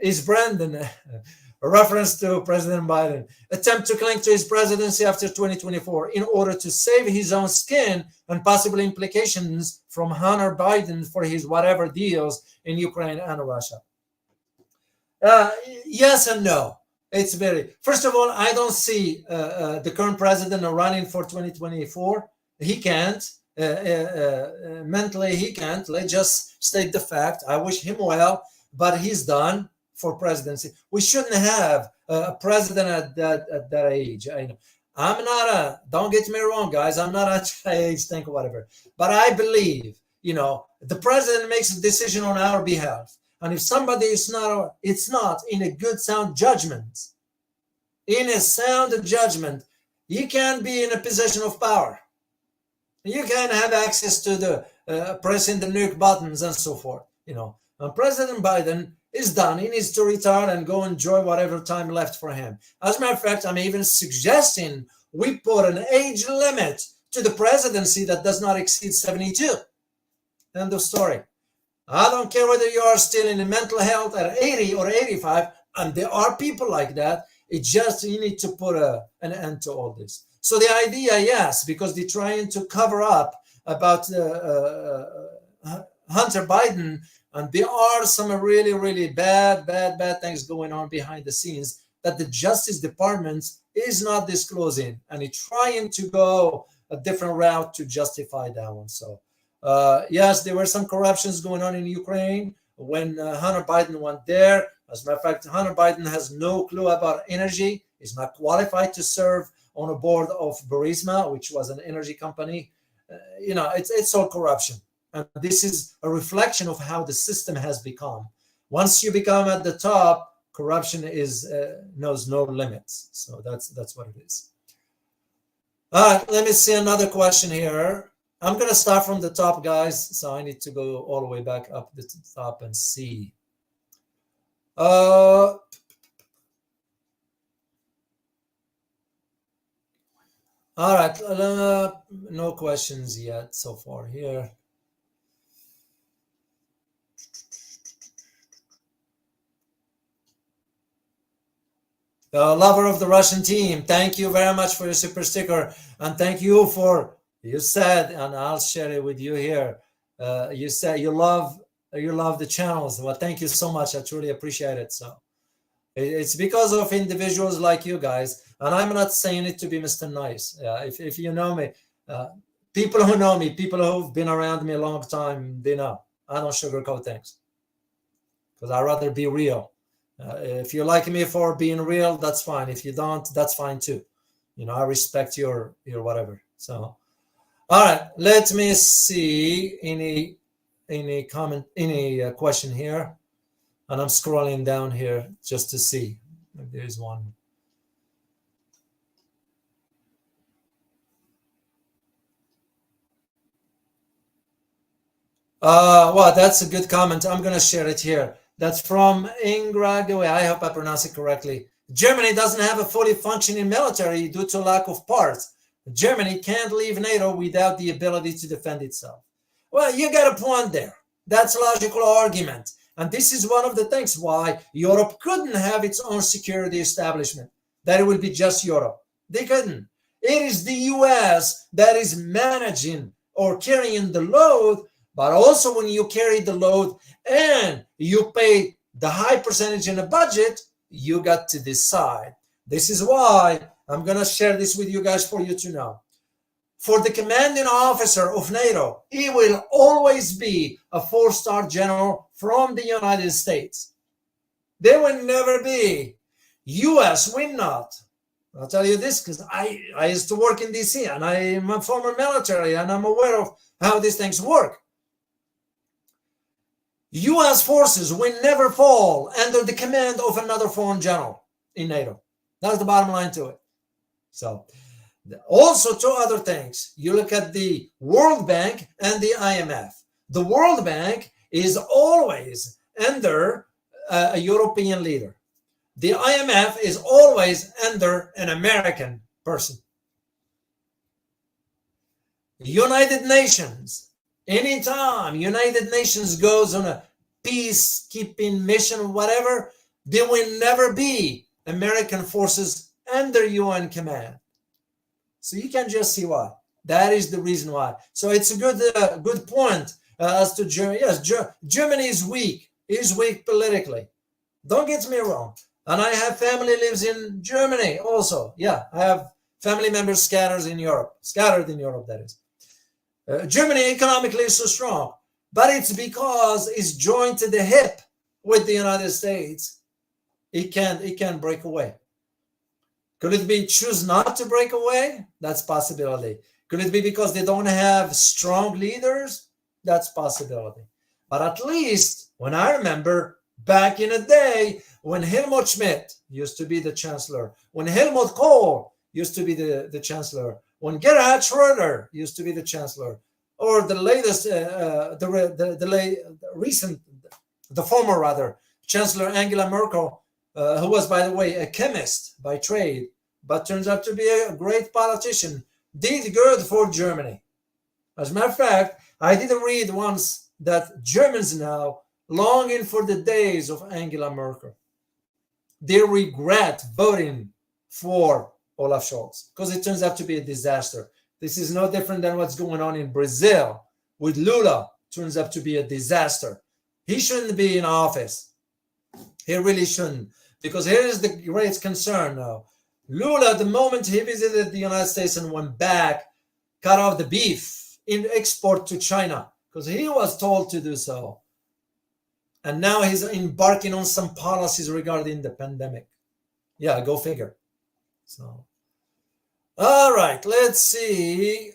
Is Brandon, a reference to President Biden, attempt to cling to his presidency after 2024 in order to save his own skin and possible implications from Hunter Biden for his whatever deals in Ukraine and Russia? Yes and no. It's very, first of all, I don't see the current president running for 2024. He can't. Mentally, he can't. Let's just state the fact. I wish him well, but he's done for presidency. We shouldn't have a president at that age. I know. I'm not don't get me wrong, guys. I'm not anti-age, think whatever. But I believe, you know, the president makes a decision on our behalf. And if somebody is not, it's not in a good sound judgment, you can be in a position of power. You can have access to the pressing the nuke buttons and so forth. You know, and President Biden is done. He needs to retire and go enjoy whatever time left for him. As a matter of fact, I'm even suggesting we put an age limit to the presidency that does not exceed 72. End of story. I don't care whether you are still in mental health at 80 or 85, and there are people like that. It just, you need to put an end to all this. So the idea, yes, because they're trying to cover up about Hunter Biden, and there are some really, really bad things going on behind the scenes that the Justice Department is not disclosing, and it's trying to go a different route to justify that one. So yes, there were some corruptions going on in Ukraine when Hunter Biden went there. As a matter of fact, Hunter Biden has no clue about energy. He's not qualified to serve on a board of Burisma, which was an energy company. It's all corruption. And this is a reflection of how the system has become. Once you become at the top, corruption knows no limits. So that's what it is. All right, let me see another question here. I'm going to start from the top, guys. So I need to go all the way back up the top and see. All right, no questions yet so far here. Lover of the Russian team, thank you very much for your super sticker, and thank you for, you said, and I'll share it with you here, you said you love the channels. Well, thank you so much. I truly appreciate it. So it's because of individuals like you guys, and I'm not saying it to be Mr. Nice. If you know me, people who know me, people who've been around me a long time, they know I don't sugarcoat things, because I'd rather be real. If you like me for being real, that's fine. If you don't, that's fine too. I respect your whatever. So, all right, let me see any comment, any question here, and I'm scrolling down here just to see if there's one. Well, that's a good comment. I'm gonna share it here. That's from Ingragwe. I hope I pronounce it correctly. Germany doesn't have a fully functioning military due to lack of parts. Germany can't leave NATO without the ability to defend itself. Well, you got a point there. That's a logical argument. And this is one of the things why Europe couldn't have its own security establishment, that it will be just Europe. They couldn't. It is the US that is managing or carrying the load. But also when you carry the load and you pay the high percentage in the budget, you got to decide. This is why I'm going to share this with you guys for you to know. For the commanding officer of NATO, he will always be a 4-star general from the United States. There will never be. US will not. I'll tell you this because I used to work in DC, and I am a former military, and I'm aware of how these things work. U.S. forces will never fall under the command of another foreign general in NATO. That's the bottom line to it. So, also two other things. You look at the World Bank and the IMF. The World Bank is always under a European leader. The IMF is always under an American person. United Nations. Anytime United Nations goes on a peacekeeping mission, whatever, there will never be American forces under UN command. So you can just see why. That is the reason why. So it's a good point as to Germany. Yes, Germany is weak. Is weak politically. Don't get me wrong. And I have family lives in Germany also. Yeah, I have family members scattered in Europe, that is. Germany economically is so strong, but it's because it's joined to the hip with the United States. It can't break away. Could it be choose not to break away? That's possibility. Could it be because they don't have strong leaders? That's possibility. But at least when I remember back in the day when Helmut Schmidt used to be the chancellor, when Helmut Kohl used to be the chancellor, when Gerhard Schröder used to be the chancellor, or the latest, the former Chancellor Angela Merkel, who was, by the way, a chemist by trade, but turns out to be a great politician, did good for Germany. As a matter of fact, I did read once that Germans now longing for the days of Angela Merkel. They regret voting for Olaf Scholz because it turns out to be a disaster. This is no different than what's going on in Brazil with Lula. Turns out to be a disaster. He shouldn't be in office. He really shouldn't, because here is the great concern now. Lula, the moment he visited the United States and went back, cut off the beef in export to China because he was told to do so. And now he's embarking on some policies regarding the pandemic. Yeah, go figure. So, all right, let's see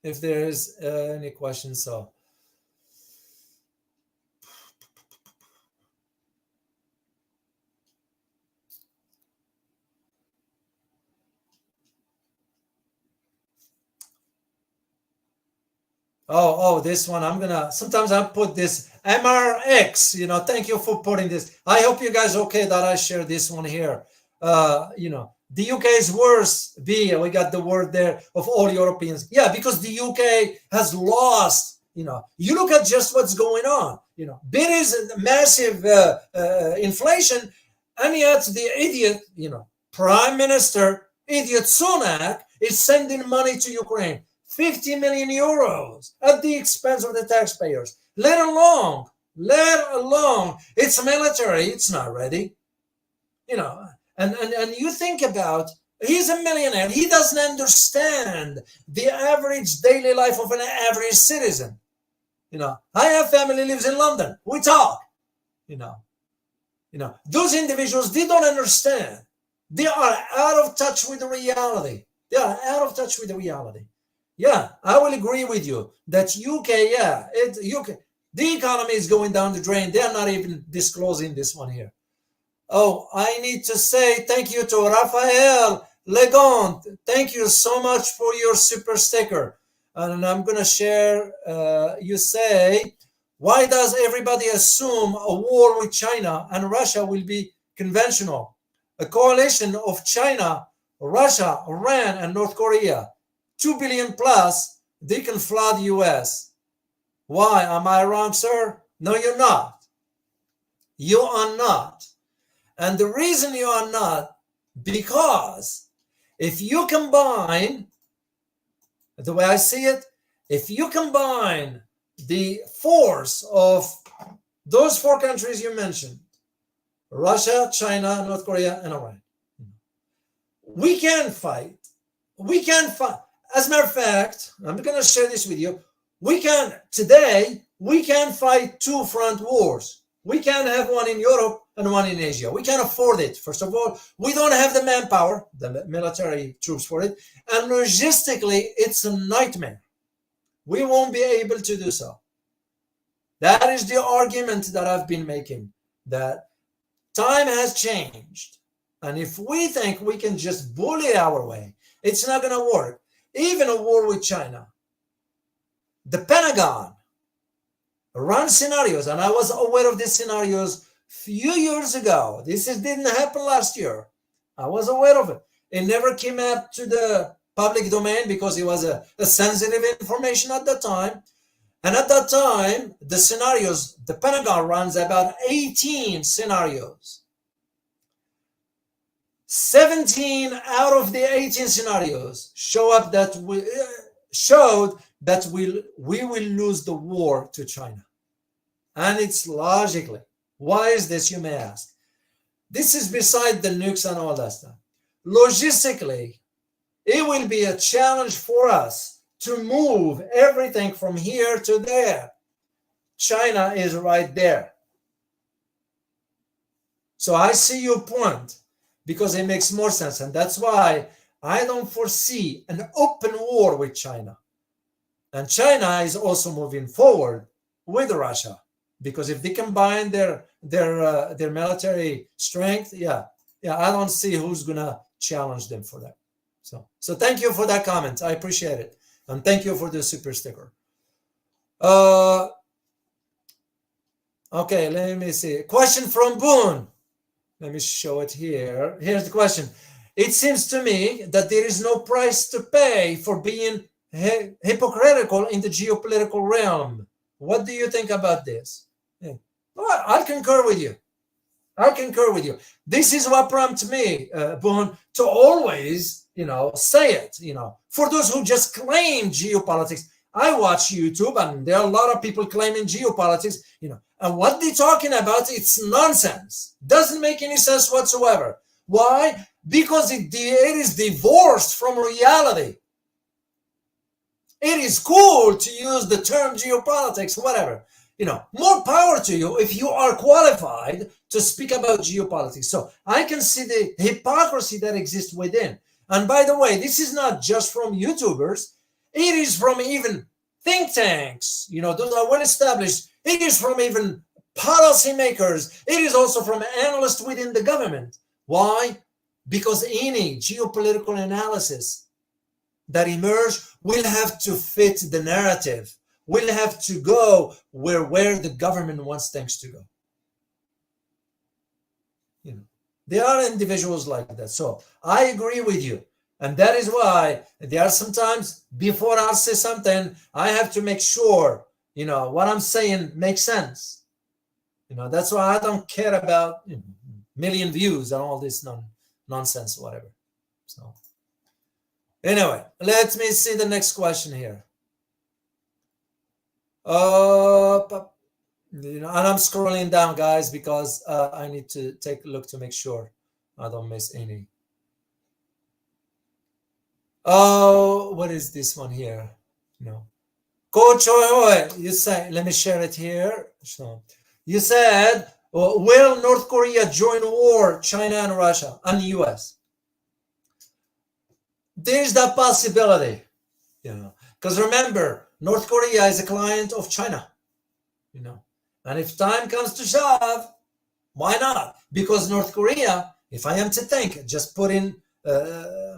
if there's any questions. So, oh, this one, sometimes I put this MRX, thank you for putting this. I hope you guys okay that I share this one here. The UK is worse, we got the word there, of all Europeans. Yeah, because the UK has lost, you look at just what's going on, there is massive inflation, and yet the idiot, Prime Minister, idiot Sunak, is sending money to Ukraine. 50 million euros at the expense of the taxpayers. Let alone its military, it's not ready. And you think about, he's a millionaire. He doesn't understand the average daily life of an average citizen. I have family lives in London. We talk. Those individuals, they don't understand. They are out of touch with the reality. Yeah, I will agree with you that UK, the economy is going down the drain. They are not even disclosing this one here. Oh, I need to say thank you to Raphael Legont. Thank you so much for your super sticker. And I'm going to share, you say, why does everybody assume a war with China and Russia will be conventional? A coalition of China, Russia, Iran, and North Korea. 2 billion plus, they can flood the US. Why? Am I wrong, sir? No, you're not. You are not. And the reason you are not, because if you combine, the way I see it, if you combine the force of those four countries you mentioned, Russia, China, North Korea, and Iran, we can fight. As a matter of fact, I'm going to share this with you. Today, we can fight two front wars. We can have one in Europe and one in Asia. We can't afford it. First of all, we don't have the manpower, the military troops for it. And logistically, it's a nightmare. We won't be able to do so. That is the argument that I've been making, that time has changed. And if we think we can just bully our way, it's not going to work. Even a war with China. The Pentagon runs scenarios, and I was aware of these scenarios few years ago. Didn't happen last year. I was aware of it. It never came up to the public domain because it was a sensitive information at that time. And at that time, the scenarios, the Pentagon runs about 18 scenarios. 17 out of the 18 scenarios showed that we will lose the war to China. And it's logically. Why is this, you may ask? This is beside the nukes and all that stuff. Logistically, it will be a challenge for us to move everything from here to there. China is right there. So I see your point, because it makes more sense. And that's why I don't foresee an open war with China. And China is also moving forward with Russia, because if they combine their military strength, I don't see who's gonna challenge them for that. So thank you for that comment. I appreciate it, and thank you for the super sticker. Okay, let me see. Question from Boone. Let me show it here. Here's the question. It seems to me that there is no price to pay for being hypocritical in the geopolitical realm. What do you think about this? Yeah. Well, I'll concur with you. I concur with you. This is what prompts me, Boone, to always, say it. For those who just claim geopolitics, I watch YouTube, and there are a lot of people claiming geopolitics. And what they're talking about, it's nonsense. Doesn't make any sense whatsoever. Why? Because it is divorced from reality. It is cool to use the term geopolitics, whatever. More power to you if you are qualified to speak about geopolitics. So I can see the hypocrisy that exists within. And by the way, this is not just from YouTubers. It is from even think tanks, those are well established. It is from even policymakers. It is also from analysts within the government. Why? Because any geopolitical analysis that emerge will have to fit the narrative, will have to go where the government wants things to go. There are individuals like that. So I agree with you. And that is why there are sometimes, before I say something, I have to make sure, what I'm saying makes sense. That's why I don't care about million views and all this nonsense, whatever. So anyway, let me see the next question here. And I'm scrolling down, guys, because I need to take a look to make sure I don't miss any. Oh, what is this one here? Coach you say, let me share it here. So you said, will North Korea join war, China and Russia and the US? There's that possibility, because remember, North Korea is a client of China, and if time comes to shove, why not? Because North Korea, if I am to think, just put in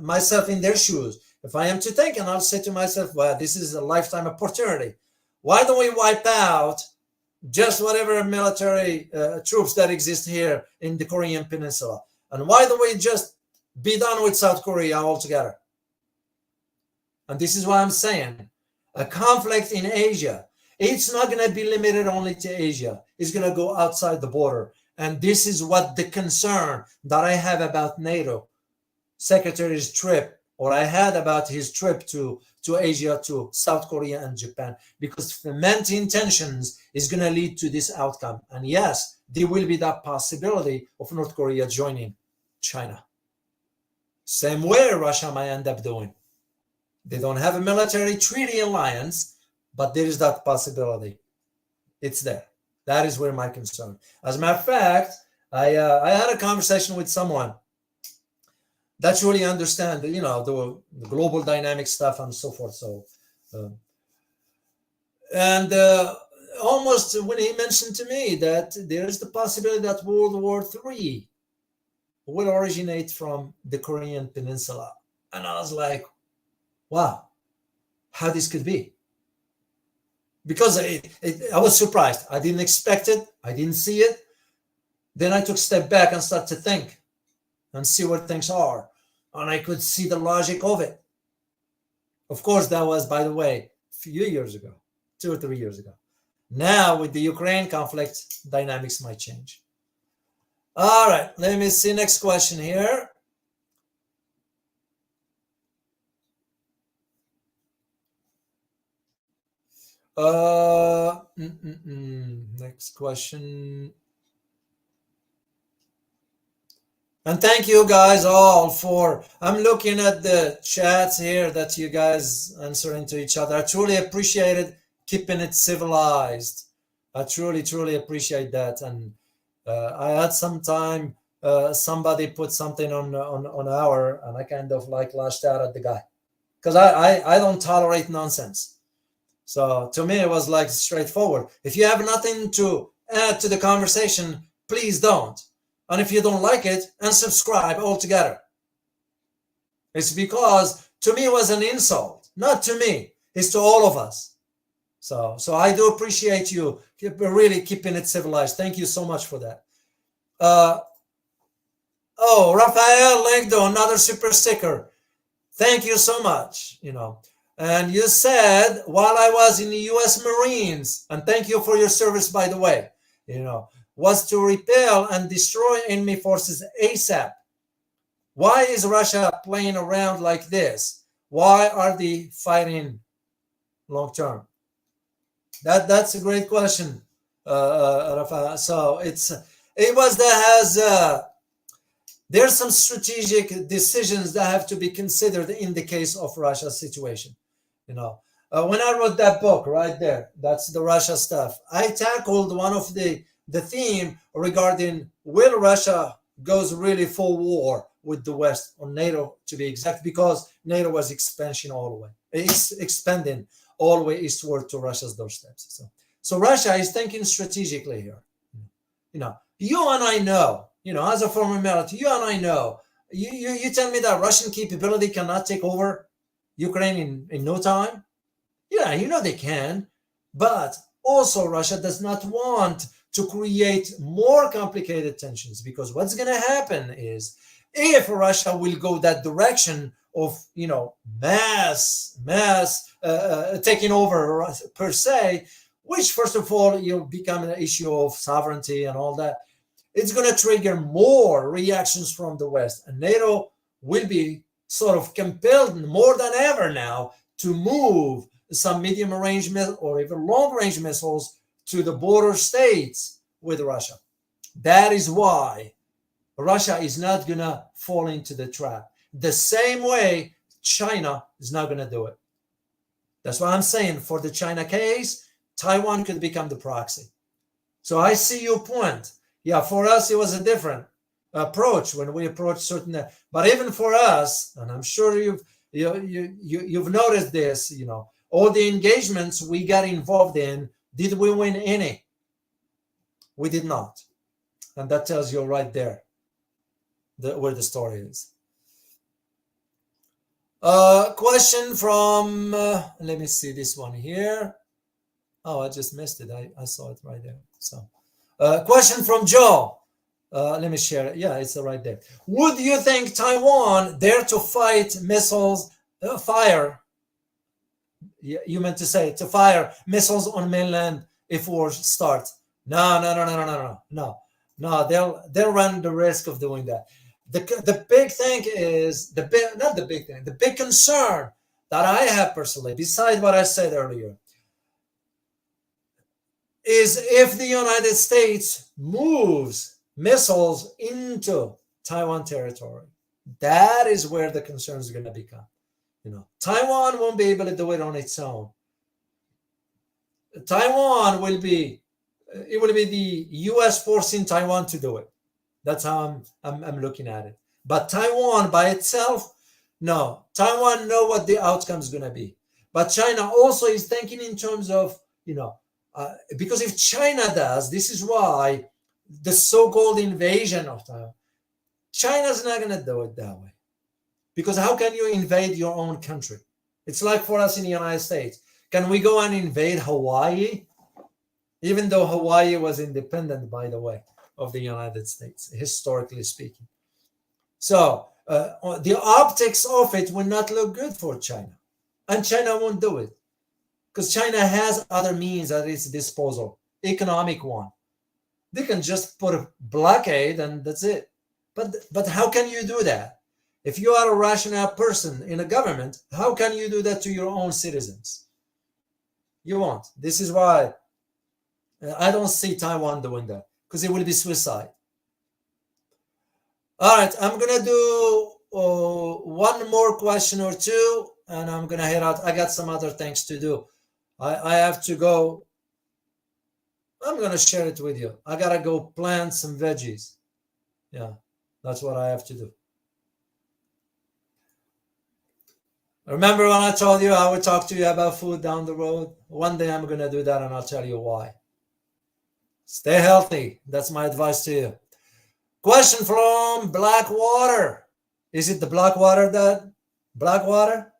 myself in their shoes, if I am to think, and I'll say to myself, well, this is a lifetime opportunity. Why don't we wipe out just whatever military troops that exist here in the Korean Peninsula? And why don't we just be done with South Korea altogether? And this is what I'm saying. A conflict in Asia, it's not going to be limited only to Asia. It's going to go outside the border. And this is what the concern that I have about NATO Secretary's trip, or I had about his trip to Asia, to South Korea and Japan, because fermenting tensions is going to lead to this outcome. And yes, there will be that possibility of North Korea joining China. Same way Russia might end up doing. They don't have a military treaty alliance, but there is that possibility. It's there. That is where my concern. As a matter of fact, I had a conversation with someone that really understands, the global dynamic stuff and so forth. So, almost when he mentioned to me that there is the possibility that World War III will originate from the Korean Peninsula, and I was like, wow, how this could be. Because I was surprised. I didn't expect it. I didn't see it. Then I took a step back and started to think and see where things are. And I could see the logic of it. Of course, that was, by the way, a few years ago, 2 or 3 years ago. Now, with the Ukraine conflict, dynamics might change. All right, let me see next question here. Next question. And thank you guys all for, I'm looking at the chats here that you guys answering to each other. I truly appreciate it, keeping it civilized. I truly, truly appreciate that. And I had some time, somebody put something on our, and I kind of like lashed out at the guy. Because I don't tolerate nonsense. So to me, it was like straightforward. If you have nothing to add to the conversation, please don't. And if you don't like it, unsubscribe altogether. It's because to me it was an insult. Not to me. It's to all of us. So I do appreciate you really keeping it civilized. Thank you so much for that. Oh, Rafael Legdo, another super sticker. Thank you so much. And you said while I was in the U.S. Marines, and thank you for your service, by the way, was to repel and destroy enemy forces ASAP. Why is Russia playing around like this? Why are they fighting long term? That's a great question, Rafa. So there's some strategic decisions that have to be considered in the case of Russia's situation. When I wrote that book right there, that's the Russia stuff. I tackled one of the theme regarding will Russia goes really full war with the West, or NATO to be exact, because NATO was expansion all the way. It's expanding all the way eastward to Russia's doorsteps. So Russia is thinking strategically here. You and I know, as a former military, you and I know, you tell me that Russian capability cannot take over Ukraine in no time? Yeah, they can. But also Russia does not want to create more complicated tensions, because what's going to happen is if Russia will go that direction of, mass taking over per se, which first of all, you'll become an issue of sovereignty and all that, it's going to trigger more reactions from the West. And NATO will be sort of compelled more than ever now to move some medium-range or even long-range missiles to the border states with Russia. That is why Russia is not going to fall into the trap. The same way China is not going to do it. That's why I'm saying for the China case, Taiwan could become the proxy. So I see your point. Yeah, for us, it was a different approach when we approached certain, but even for us, and I'm sure you've noticed this, all the engagements we got involved in, did we win any? We did not. And that tells you right there where the story is. Question from, let me see this one here. Oh, I just missed it. I saw it right there. So, question from Joe. Let me share it. Yeah, it's right there. Would you think Taiwan dare to fight missiles, fire? You meant to say to fire missiles on mainland if war starts? No. They'll run the risk of doing that. The big thing is the big concern that I have personally, besides what I said earlier, is if the United States moves missiles into Taiwan territory, that is where the concerns are going to become. Taiwan won't be able to do it on its own. Taiwan will be the U.S. forcing Taiwan to do it. That's how I'm looking at it. But Taiwan by itself, no. Taiwan know what the outcome is going to be. But China also is thinking in terms of, because if China does, this is why the so-called invasion of Taiwan, China's not going to do it that way. Because how can you invade your own country? It's like for us in the United States. Can we go and invade Hawaii? Even though Hawaii was independent, by the way, of the United States, historically speaking. So the optics of it will not look good for China. And China won't do it. Because China has other means at its disposal, economic one. They can just put a blockade and that's it. But how can you do that? If you are a rational person in a government, how can you do that to your own citizens? You won't. This is why I don't see Taiwan doing that, because it will be suicide. All right, I'm going to do one more question or two, and I'm going to head out. I got some other things to do. I have to go. I'm going to share it with you. I got to go plant some veggies. Yeah, that's what I have to do. Remember when I told you I would talk to you about food down the road? One day I'm going to do that, and I'll tell you why. Stay healthy. That's my advice to you. Question from Blackwater. Is it the Blackwater, Dad? Blackwater?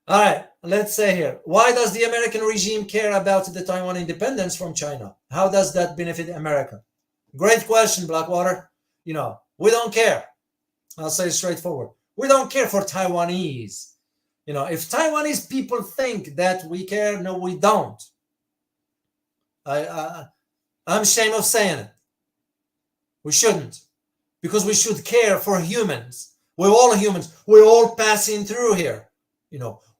All right, let's say here, why does the American regime care about the Taiwan independence from China? How does that benefit America? Great question, Blackwater. We don't care. I'll say straightforward. We don't care for Taiwanese. If Taiwanese people think that we care, no, we don't. I'm ashamed of saying it. We shouldn't, because we should care for humans. We're all humans. We're all passing through here.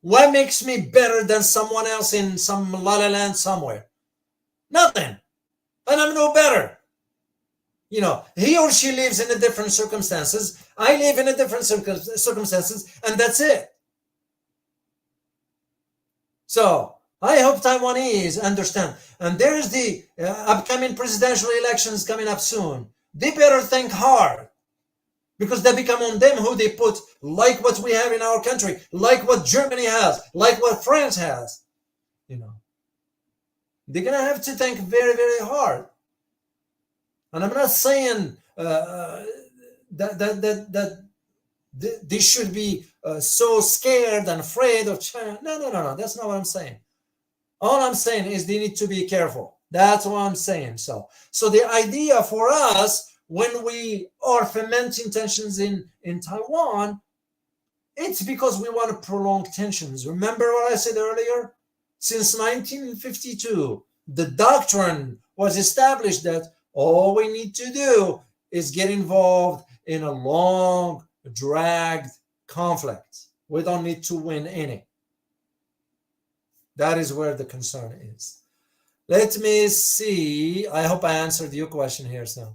What makes me better than someone else in some la la land somewhere? Nothing. And I'm no better. He or she lives in a different circumstances. I live in a different circumstances, and that's it. So I hope Taiwanese understand. And there's the upcoming presidential elections coming up soon. They better think hard, because they become on them who they put, like what we have in our country, like what Germany has, like what France has. They're going to have to think very, very hard. And I'm not saying that they should be so scared and afraid of China. No. That's not what I'm saying. All I'm saying is they need to be careful. That's what I'm saying. So the idea for us, when we are fomenting tensions in Taiwan, it's because we want to prolong tensions. Remember what I said earlier? Since 1952, the doctrine was established that all we need to do is get involved in a long, dragged conflict. We don't need to win any. That is where the concern is. Let me see. I hope I answered your question here, so.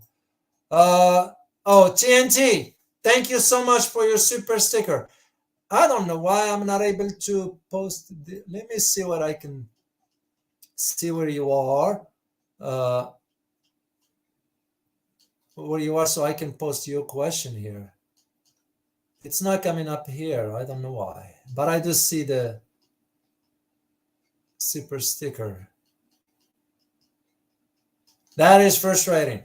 TNT, thank you so much for your super sticker. I don't know why I'm not able to post. Let me see what I can see where you are. Where you are, so I can post your question here. It's not coming up here. I don't know why, but I do see the super sticker. That is frustrating.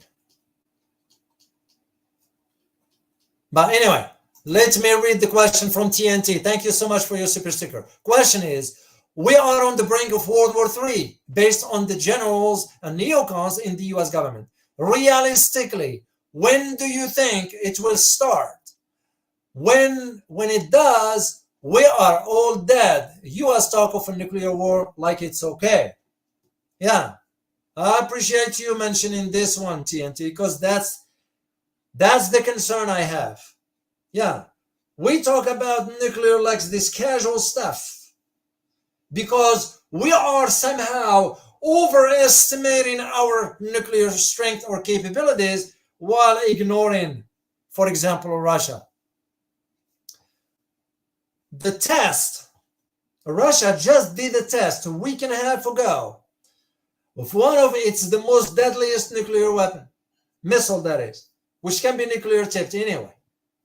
But anyway, let me read the question from TNT. Thank you so much for your super sticker. Question is, we are on the brink of World War III based on the generals and neocons in the US government. Realistically, when do you think it will start? When it does, we are all dead. US talk of a nuclear war like it's okay. Yeah, I appreciate you mentioning this one, TNT, because that's the concern I have. Yeah, we talk about nuclear like this casual stuff because we are somehow overestimating our nuclear strength or capabilities while ignoring, for example, Russia. The test, Russia just did a test a week and a half ago of one of the most deadliest nuclear weapon, missile that is, which can be nuclear tipped anyway.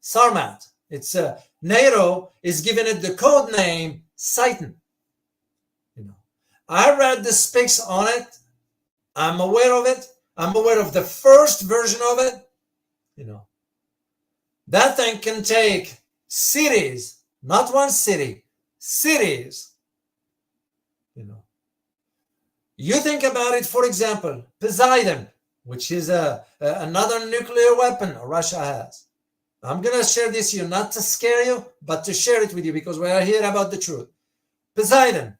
Sarmat. It's NATO is giving it the code name Titan. I read the specs on it. I'm aware of it. I'm aware of the first version of it. That thing can take cities, not one city, cities. You think about it, for example, Poseidon, which is another nuclear weapon Russia has. I'm going to share this with you, not to scare you, but to share it with you because we are here about the truth. Poseidon.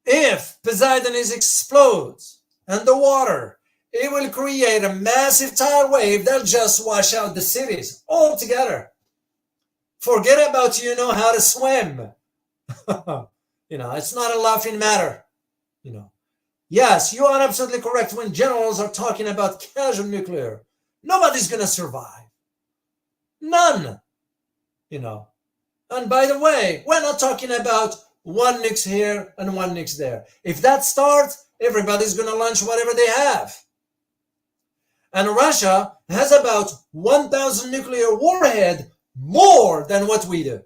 If Poseidon explodes and the water, it will create a massive tidal wave that'll just wash out the cities altogether. Forget about how to swim. It's not a laughing matter. Yes, you are absolutely correct when generals are talking about casual nuclear. Nobody's going to survive. None. And by the way, we're not talking about one nukes here and one nukes there. If that starts, everybody's going to launch whatever they have. And Russia has about 1,000 nuclear warhead more than what we do.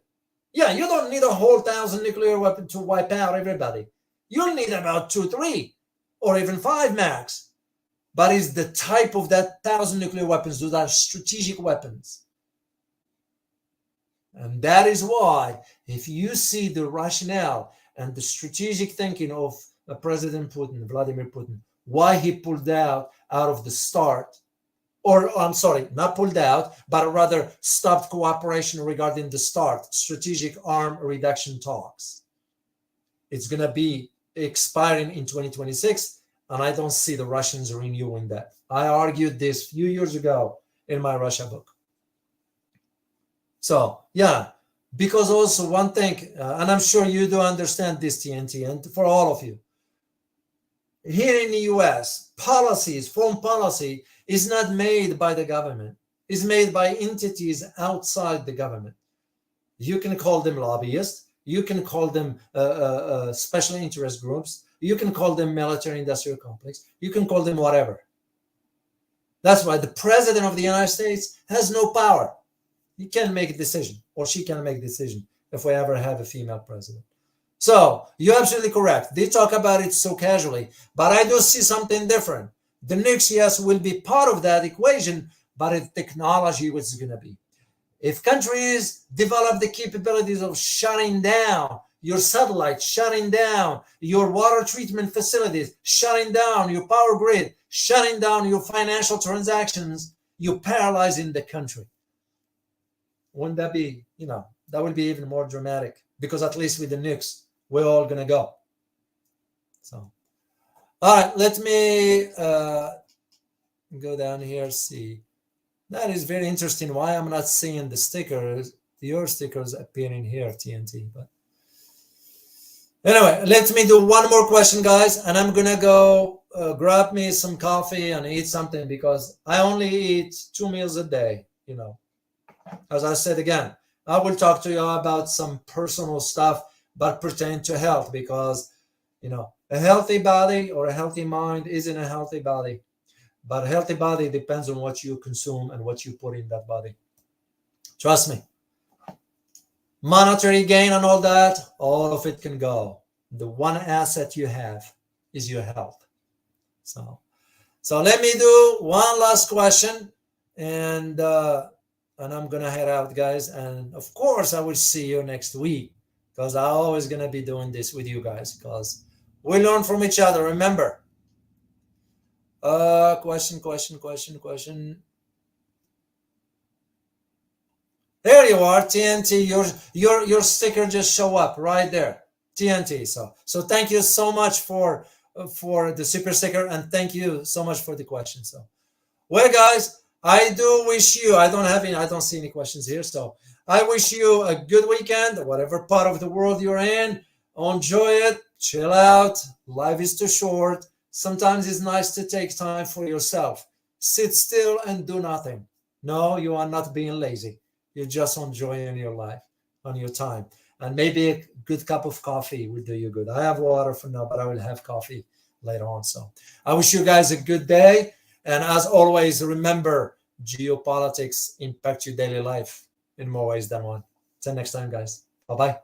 Yeah, you don't need a whole 1,000 nuclear weapon to wipe out everybody. You'll need about 2, 3, or even 5 max. But it's the type of that 1,000 nuclear weapons. Those are strategic weapons. And that is why, if you see the rationale and the strategic thinking of President Putin, Vladimir Putin, why he pulled out of the start, or I'm sorry, not pulled out, but rather stopped cooperation regarding the START, strategic arm reduction talks. It's going to be expiring in 2026, and I don't see the Russians renewing that. I argued this a few years ago in my Russia book. So, yeah, because also one thing, and I'm sure you do understand this, TNT, and for all of you, here in the US, foreign policy is not made by the government. It's made by entities outside the government. You can call them lobbyists. You can call them special interest groups. You can call them military industrial complex. You can call them whatever. That's why the president of the United States has no power. He can make a decision, or she can make a decision if we ever have a female president. So you're absolutely correct. They talk about it so casually, but I do see something different. The nukes, yes, will be part of that equation, but it's technology which is going to be. If countries develop the capabilities of shutting down your satellites, shutting down your water treatment facilities, shutting down your power grid, shutting down your financial transactions, you're paralyzing the country. Wouldn't that be, that would be even more dramatic, because at least with the nukes, we're all going to go. So, all right, let me go down here, see. That is very interesting. Why I'm not seeing the stickers, your stickers appearing here, TNT. But anyway, let me do one more question, guys, and I'm going to go grab me some coffee and eat something, because I only eat 2 meals a day, As I said again, I will talk to you about some personal stuff, but pertain to health, because, a healthy body or a healthy mind isn't a healthy body. But a healthy body depends on what you consume and what you put in that body. Trust me. Monetary gain and all that, all of it can go. The one asset you have is your health. So let me do one last question, and I'm going to head out, guys. And of course, I will see you next week, because I'm always going to be doing this with you guys, because we learn from each other. Remember. Question. There you are, TNT. Your sticker just show up right there, TNT. So thank you so much for the super sticker, and thank you so much for the question. So, well, guys, I do wish you. I don't see any questions here. So I wish you a good weekend, whatever part of the world you're in. Enjoy it. Chill out. Life is too short. Sometimes it's nice to take time for yourself. Sit still and do nothing. No, you are not being lazy. You're just enjoying your life, on your time. And maybe a good cup of coffee will do you good. I have water for now, but I will have coffee later on. So I wish you guys a good day. And as always, remember, geopolitics impact your daily life in more ways than one. Till next time, guys. Bye-bye.